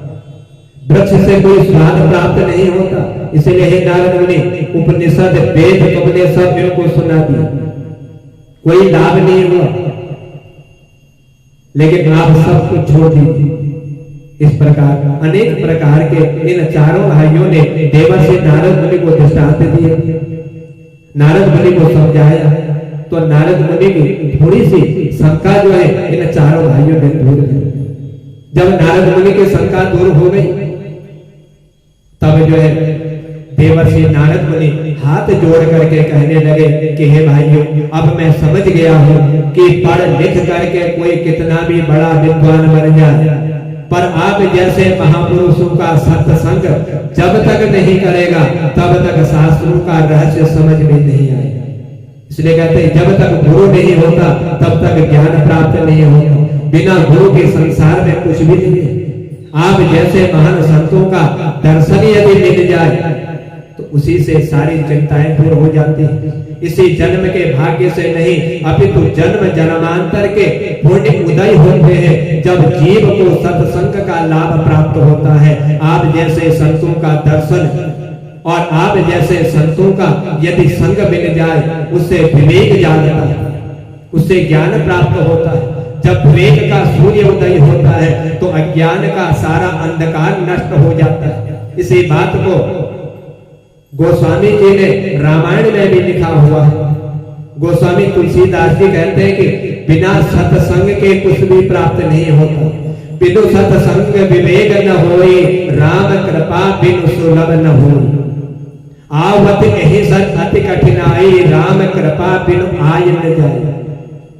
वृक्ष से कोई स्वाद प्राप्त नहीं होता। इसलिए हे नारद मुनि, उपनिषद वेद तुमने सब मेरे को सुना दिया, कोई लाभ नहीं हुआ, लेकिन आप सब कुछ छोड़ दीजिए। इस प्रकार अनेक प्रकार के इन चारों भाइयों ने देवर्षि नारद मुनि को दृष्टांत दिए, नारद मुनि को समझाया, तो नारद मुनि की थोड़ी सी शंका जो है इन चारों भाइयों में दूर हुई। जब नारद मुनि की शंका दूर हो गई तब जो है देवर्षि नारद मुनि हाथ जोड़ करके कहने लगे कि हे भाइयों, अब मैं समझ गया हूँ कि पढ़ लिख करके कोई कितना भी बड़ा विद्वान बन जाए, पर आप जैसे महापुरुषों का सत्संग जब तक नहीं करेगा तब तक शास्त्रों का रहस्य समझ में नहीं आएगा। इसलिए कहते हैं जब तक गुरु नहीं होता तब तक ज्ञान प्राप्त नहीं होता। बिना गुरु के संसार में कुछ भी नहीं है। आप जैसे महान संतों का दर्शन यदि मिल जाए तो उसी से सारी चिंताएं दूर हो जाती हैं। इसी जन्म के भाग्य से नहीं अपितु जन्म जन्मांतर के पुण्य उदय होते हैं जब जीव को सत्संग का लाभ प्राप्त होता है। आप जैसे संतों का दर्शन और आप जैसे संतों का यदि संग मिल जाए उससे विवेक जागता है, उससे ज्ञान प्राप्त होता है। जब विवेक का सूर्य उदय होता है तो अज्ञान का सारा अंधकार नष्ट हो जाता है। इसी बात को गोस्वामी जी ने रामायण में भी लिखा हुआ है। गोस्वामी तुलसीदास जी कहते हैं कि बिना सत्संग के कुछ भी प्राप्त नहीं होता। बिनु सत्संग विवेक न होई, राम कृपा बिनु सुलभ न होई। आवत यही सर अति कठिनाई, राम कृपा बिनु आय न जाए।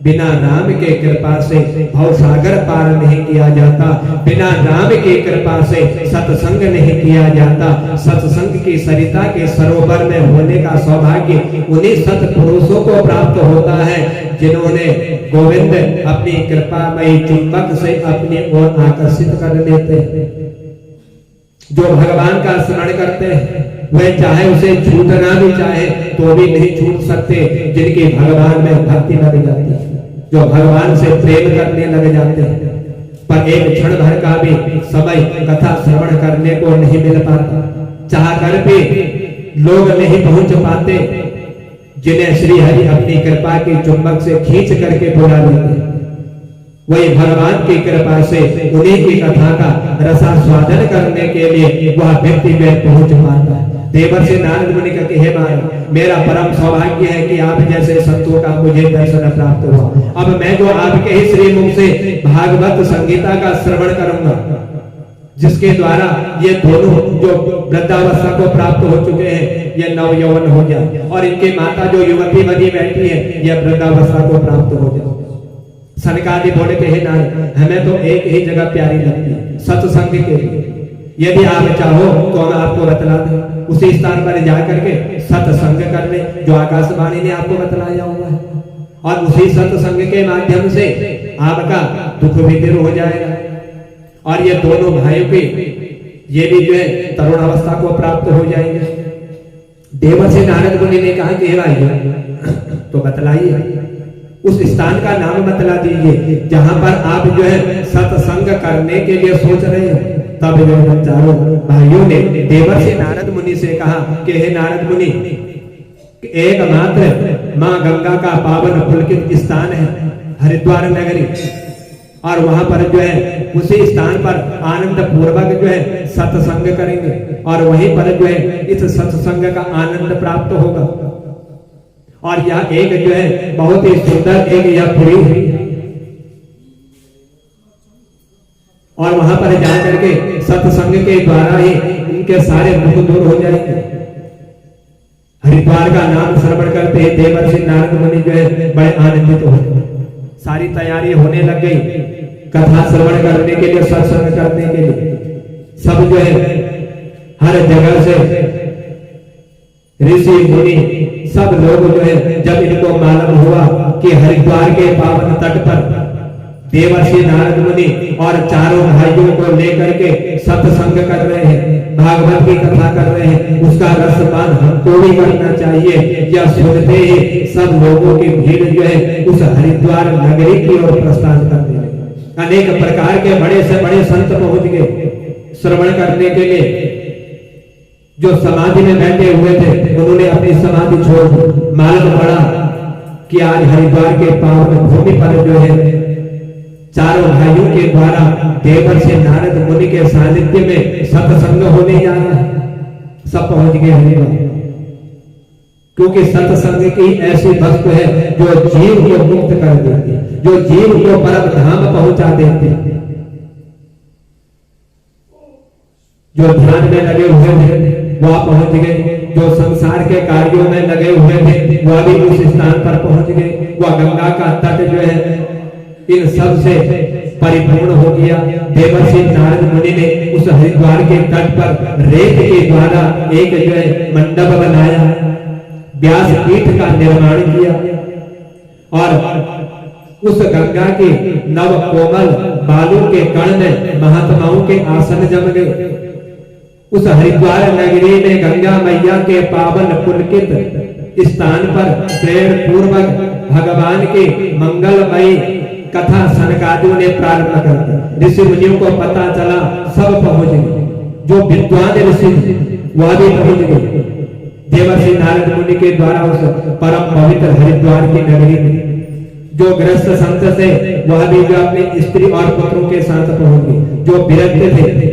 बिना राम के कृपा से भवसागर पार नहीं किया जाता, बिना राम की कृपा से सत्संग नहीं किया जाता। सत्संग की सरिता के सरोवर में होने का सौभाग्य उन्हीं सत्पुरुषों को प्राप्त होता है जिन्होंने गोविंद अपनी कृपामयी चुंबक से अपनी ओर आकर्षित कर लेते हैं। जो भगवान का स्मरण करते हैं वह चाहे उसे छूटना भी चाहे तो भी नहीं छूट सकते, जिनकी भगवान में भक्ति लग जाती है, जो भगवान से प्रेम करने लग जाते हैं। पर एक क्षण भर का भी समय कथा श्रवण करने को नहीं मिल पाता, चाह कर भी लोग नहीं पहुंच पाते जिन्हें श्री हरि अपनी कृपा की चुंबक से खींच करके बुला लेते हैं। वही भगवान की कृपा से उन्हीं की कथा का रसास्वादन करने के लिए वह व्यक्ति में पहुंच पाता है। देवर्षि नारद मुनि कहते हे महाराज, मेरा परम सौभाग्य है कि आप जैसे संतों का मुझे दर्शन प्राप्त हुआ। अब मैं जो आपके ही श्रीमुख से भागवत संगीता का श्रवण करूंगा, जिसके द्वारा ये दोनों जो वृद्धावस्था को प्राप्त हो चुके हैं ये नव यौवन हो जाए और इनके माता जो युवती बनी बैठी है यह वृद्धावस्था को प्राप्त हो जाए। सनकादि बोले के हे नारद, हमें तो एक ही जगह प्यारी लगती है, सत्संग के लिए। यदि आप चाहो तो हम आपको बतला दें। उसी स्थान पर जाकर के सत्संग कर ले, जो आकाशवाणी ने आपको बतलाया हुआ है, और उसी सत्संग के माध्यम से आपका दुख भी दूर हो जाएगा। और ये दोनों भाइयों के ये भी जो है तरुण अवस्था को प्राप्त हो जाएंगे। देवर्षि नारद मुनि ने कहा कि हे भाइयों, तो बतलाइए, उस स्थान का नाम बतला दीजिए जहां पर आप जो है सत्संग करने के लिए सोच रहे हैं। तब जो चारों भाइयों ने देवर्षि नारद मुनि से कहा कि हे नारद मुनि, एकमात्र मां गंगा का पावन पुलकित स्थान है हरिद्वार नगरी, और वहां पर जो है उसी स्थान पर आनंद पूर्वक जो है सत्संग करेंगे, और वहीं पर जो है इस सत्संग का आनंद प्राप्त होगा। और यह एक जो है बहुत ही सुंदर एक यह पुरी है, और वहां पर जाकर के सत्संग के द्वारा ही इनके सारे दुख दूर हो जाएंगे। हरिद्वार का नाम श्रवण करते ही देवर्षि नारद मुनि जो है बड़े आनंदित हो, सारी तैयारी होने लग गई कथा श्रवण करने के लिए, सत्संग करने के लिए। सब जो है हर जगह से ऋषि मुनि सब लोग जो है, जब इनको मालूम हुआ कि हरिद्वार के पावन तट पर देवर्षि नारद मुनि और चारों भाइयों को लेकर के सत्संग कर रहे हैं, भागवत की कथा कर रहे हैं, उसका रसपान हमको भी करना चाहिए। यह सुनते ही सब लोगों की भीड़ जो है उस हरिद्वार नगरी की ओर प्रस्थान करने लगी। अनेक प्रकार के बड़े से बड़े संत पहुंच गए श्रवण करने के लिए। जो समाधि में बैठे हुए थे उन्होंने अपनी समाधि छोड़ दी। मालूम पड़ा कि आज हरिद्वार के पावन भूमि पर जो है चारों भाइयों के द्वारा देवर्षि नारद मुनि के सानिध्य में सत्संग होने जा रहा है। सब पहुंच गए हरिद्वार, क्योंकि सत्संग की ऐसी वस्तु है जो जीव को मुक्त कर देती है, जो जीव को परम धाम पहुंचा देती है। जो ध्यान में लगे हुए थे वह पहुंच गए, जो संसार के कार्यों में लगे हुए थे वह भी उस स्थान पर पहुंच गए। वह गंगा का तट जो है इन सब से परिपूर्ण हो गया। देवर्षि नारद मुनि ने उस हरिद्वार के तट पर रेत के द्वारा एक जो है मंडप बनाया, व्यास पीठ का निर्माण किया, और उस गंगा के नव कोमल बालू के कण में महात्माओं के आसन जम गए। उस हरिद्वार नगरी में गंगा मैया के पावन पुलकित स्थान पर प्रेम पूर्वक भगवान के मंगलमयी कथा सनकादियों ने प्रारंभ कर दी। ऋषि मुनियों को पता चला, सब पहुंच गए। जो विद्वान ऋषि वह भी पहुंच गए देवर्षि नारद मुनि के द्वारा उस परम पवित्र हरिद्वार की नगरी में। जो ग्रस्त संत थे वह भी जो अपने स्त्री और पुत्रों के साथ पहुंच गए। जो विरक्त थे,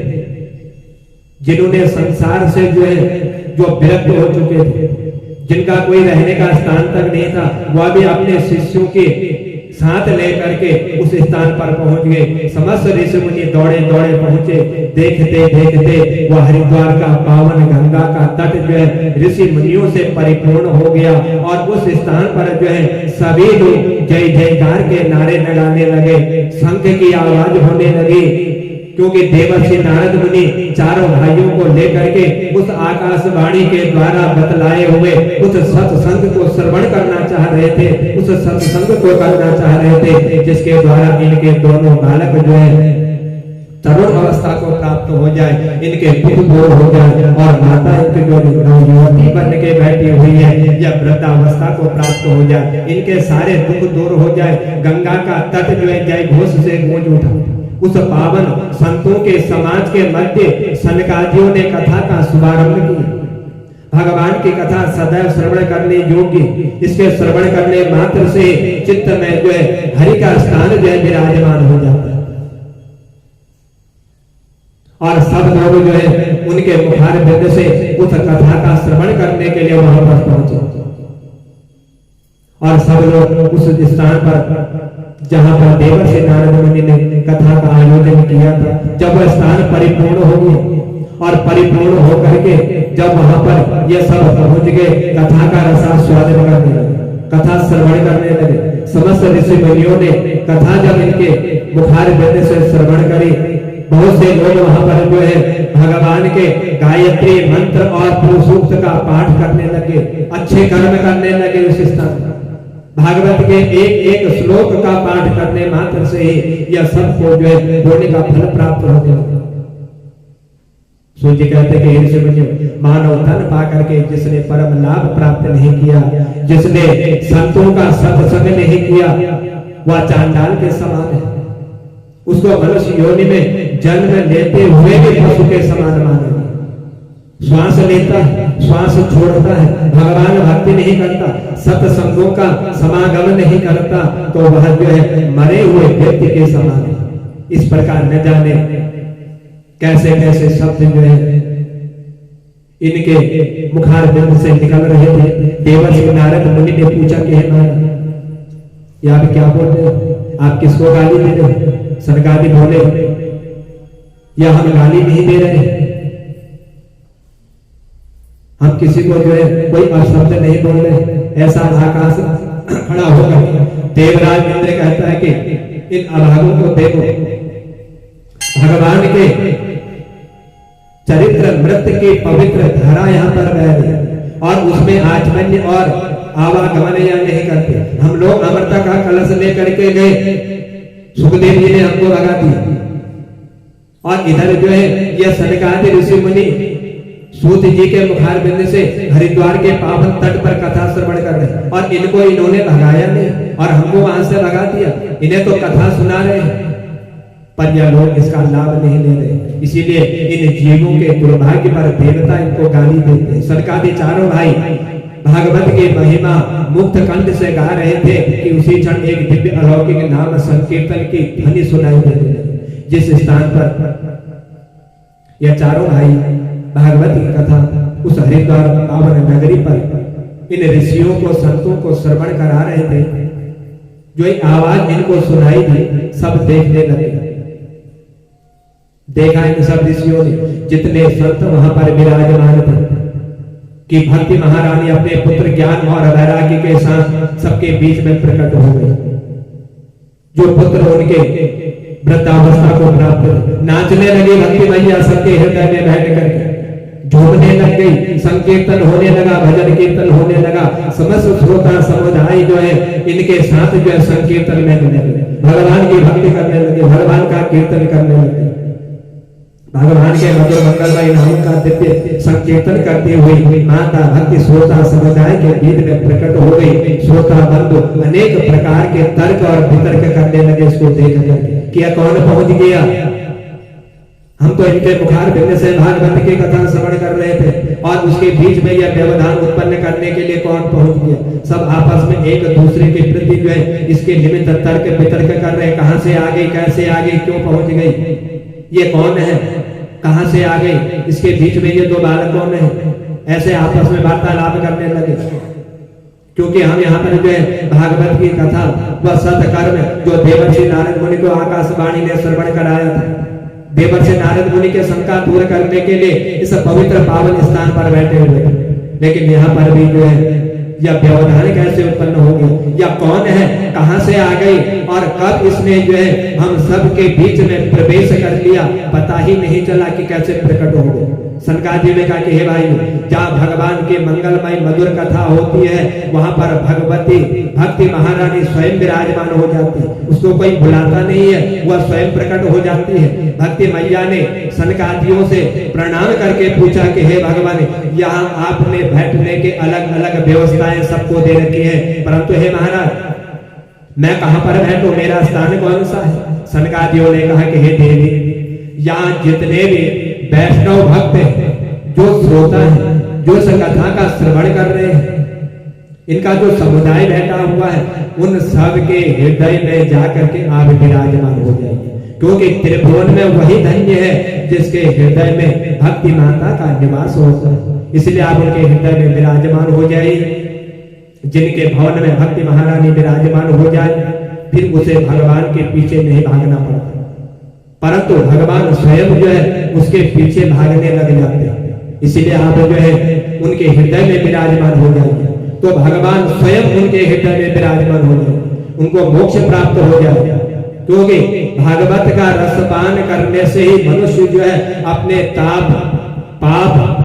जिन्होंने संसार से जो है जो विरक्त हो चुके थे, जिनका कोई रहने का स्थान तक नहीं था, वह भी अपने शिष्यों के साथ लेकर के उस स्थान पर पहुंच गए। समस्त ऋषि मुनि दौड़े दौड़े पहुंचे। देखते देखते वह हरिद्वार का पावन गंगा का तट जो है ऋषि मुनियों से परिपूर्ण हो गया, और उस स्थान पर जो है सभी लोग जय जयकार के नारे लगाने लगे, शंख की आवाज होने लगी, क्योंकि देवर्षि नारद मुनि चारों भाइयों को लेकर के उस आकाशवाणी के द्वारा बतलाए हुए उस सत्संग को श्रवण करना चाह रहे थे, उस सत्संग को करना चाह रहे थे, जिसके द्वारा इनके दोनों बालक जो है तरुण अवस्था को प्राप्त हो जाए, इनके दुख दूर हो जाए, और माता इनके जो युवती बन के बैठी हुई है या वृद्धावस्था को प्राप्त हो जाए, इनके सारे दुख दूर हो जाए। गंगा का तट जो है जय घोष से गूंज उठा। उस पावन संतों के समाज के मध्य सनकादियों ने कथा का शुभारंभ किया। भगवान की कथा सदैव श्रवण करने योग्य, इसके श्रवण करने मात्र से चित्त में जो है हरि का स्थान जो है विराजमान हो जाता है, और सब लोग जो है उनके मुखार बिंद से उस कथा का श्रवण करने के लिए वहां पर पहुंचे, और सब लोग उस स्थान पर जहां पर देवर्षि नारद मुनि ने कथा का आयोजन किया था, जब वह स्थान परिपूर्ण हो गया और परिपूर्ण होकर के जब वहां पर ये सब पहुंच गए, कथा का रसास्वादन करने लगे, कथा श्रवण करने लगे। समस्त ऋषि मुनियों ने कथा जब इनके मुखार बिंद से श्रवण करी, बहुत से लोग वहां पर जो है भगवान के गायत्री मंत्र और पुरुष सूक्त का पाठ करने लगे, अच्छे कर्म करने लगे। उस स्थान भागवत के एक एक श्लोक का पाठ करने मात्र से ही यह सबको जो है पुण्य का फल प्राप्त होने लगा। सूर्य कहते कि हे ऋषिमुनियों, मानव तन पा करके जिसने परम लाभ प्राप्त नहीं किया, जिसने संतों का सत्संग नहीं किया, वह चांडाल के समान है। उसको मनुष्य योनि में जन्म लेते हुए भी पशु के समान मानेंगे। श्वास लेता है, श्वास छोड़ता है, भगवान भक्ति नहीं करता, सत्संगों का समागम नहीं करता, तो वह जो है मरे हुए व्यक्ति के समान है। इस प्रकार न जाने कैसे कैसे शब्द जो है इनके मुखारबिंद से निकल रहे थे। देवर्षि नारद मुनि ने पूछा कि हे महाराज, ये आप क्या बोल रहे हो? आप किसको गाली दे रहे हो? सनकादि बोले, या हम गाली नहीं दे रहे हैं, हम किसी को जो है कोई अशब्द नहीं बोल रहे। ऐसा आकाश खड़ा होकर देवराज इंद्र कहता है कि इन अभागों को देखो, भगवान के चरित्र मृत्यु की पवित्र धारा यहाँ पर बह रही है और उसमें आचमन्य और आवागमन या नहीं करते। हम लोग अमृता का कलश लेकर के गए, सुखदेव जी ने हमको भगा दिया, और इधर जो है यह सनकादि ऋषि मुनि सूत जी के मुखारबिंद से हरिद्वार के पावन तट पर कथा श्रवण कर रहे हैं, और इनको इन्होंने भगाया नहीं और हमको वहां से भगा दिया। इन्हें तो कथा सुना रहे हैं, पर यह लोग इसका लाभ नहीं ले रहे। इसीलिए इन जीवों के दुर्भाग्य पर देवता इनको गाली देते हैं। सनकादि चारों भाई भागवत की महिमा मुक्त कंठ से गा रहे थे कि उसी क्षण एक दिव्य अलौकिक नाम संकीर्तन की ध्वनि सुनाई दे रही है। जिस स्थान पर यह चारों भाई भागवत की कथा उस हरिद्वार पावन नगरी पर इन ऋषियों को संतों को श्रवण करा रहे थे, जो एक आवाज इनको सुनाई दी, सब देखने लगे। देखा इन सब ऋषियों ने, जितने संत वहां पर विराजमान थे, कि भक्ति महारानी अपने पुत्र ज्ञान और वैराग्य के साथ सबके बीच में प्रकट हो गई। जो पुत्र उनके वृद्धावस्था को प्राप्त, नाचने लगी भक्ति मैया सबके हृदय में बैठ करके, झूमने लग गई, संकीर्तन होने लगा, भजन कीर्तन होने लगा। समस्त श्रोता समुदाय जो है इनके साथ जो है संकीर्तन में मिलने लगे, भगवान की भक्ति करने लगे, भगवान का कीर्तन करने लगे। भगवान के मधुर मंगलमय नाम का दिव्य संकीर्तन करते हुए माता भक्ति श्रोता समुदाय के बीच में प्रकट हो गई। श्रोता बंधु अनेक प्रकार के तर्क और वितर्क करने लगे इसको देख करके, कि कौन पहुंच गया। हम तो इनके मुखारबिंद से भागवत की कथा श्रवण कर रहे थे, और उसके बीच में यह व्यवधान उत्पन्न करने के लिए कौन पहुंच गया। सब आपस में एक दूसरे के प्रति जो है इसके निमित्त तर्क वितर्क कर रहे, कहां से आ गई, कैसे आ गई, क्यों पहुंच गई, ये कौन है, कहां से आ गई, इसके बीच में ये दो बालक कौन है। ऐसे आपस में वार्तालाप करने लगे, क्योंकि हम यहाँ पर जो है भागवत की कथा वह सत्कर्म जो देवर्षि नारद मुनि को आकाशवाणी ने श्रवण कराया था, देवर्षि नारद मुनि के शंका दूर करने के लिए इस पवित्र पावन स्थान पर बैठे हुए, लेकिन यहाँ पर भी जो है यह व्यवधान कैसे उत्पन्न हो गया, या कौन है, कहां से आ गई, और कब इसने जो है हम सब के बीच में प्रवेश कर लिया, पता ही नहीं चला कि कैसे प्रकट हो गए। सनकादि ने कहा कि हे भाई, जहाँ भगवान के मंगलमय मधुर कथा होती है वहां पर भगवती भक्ति महारानी स्वयं विराजमान हो जाती है, उसको कोई बुलाता नहीं है, वह स्वयं प्रकट हो जाती है। भक्ति मैया ने सनकादियों से प्रणाम करके पूछा कि हे भगवान, यहाँ आपने बैठने के अलग अलग व्यवस्थाएं सबको दे रखी है, परंतु हे महाराज मैं कहां पर बैठूं, मेरा स्थान कौन सा है। सनकादियों ने कहा कि हे देवी, यहाँ जितने भी वैष्णव भक्त हैं, जो श्रोता हैं, जो इस कथा का श्रवण कर रहे हैं, इनका जो समुदाय बैठा हुआ है, उन सब के हृदय में जाकर के आप विराजमान हो जाएंगे, क्योंकि त्रिभुवन में वही धन्य है जिसके हृदय में भक्ति माता का निवास होता है। इसलिए आप उनके हृदय में विराजमान हो जाइए। जिनके भवन में भक्ति महारानी विराजमान हो जाए, फिर उसे भगवान के पीछे नहीं भागना पड़ता, परंतु भगवान स्वयं जो है उसके पीछे भागने लग जाते हैं। इसीलिए आप जो है उनके हृदय में विराजमान हो जाएंगे, तो भगवान स्वयं उनके हृदय में विराजमान हो जाए, उनको मोक्ष प्राप्त हो जाए, क्योंकि भागवत का रसपान करने से ही मनुष्य जो है अपने ताप पाप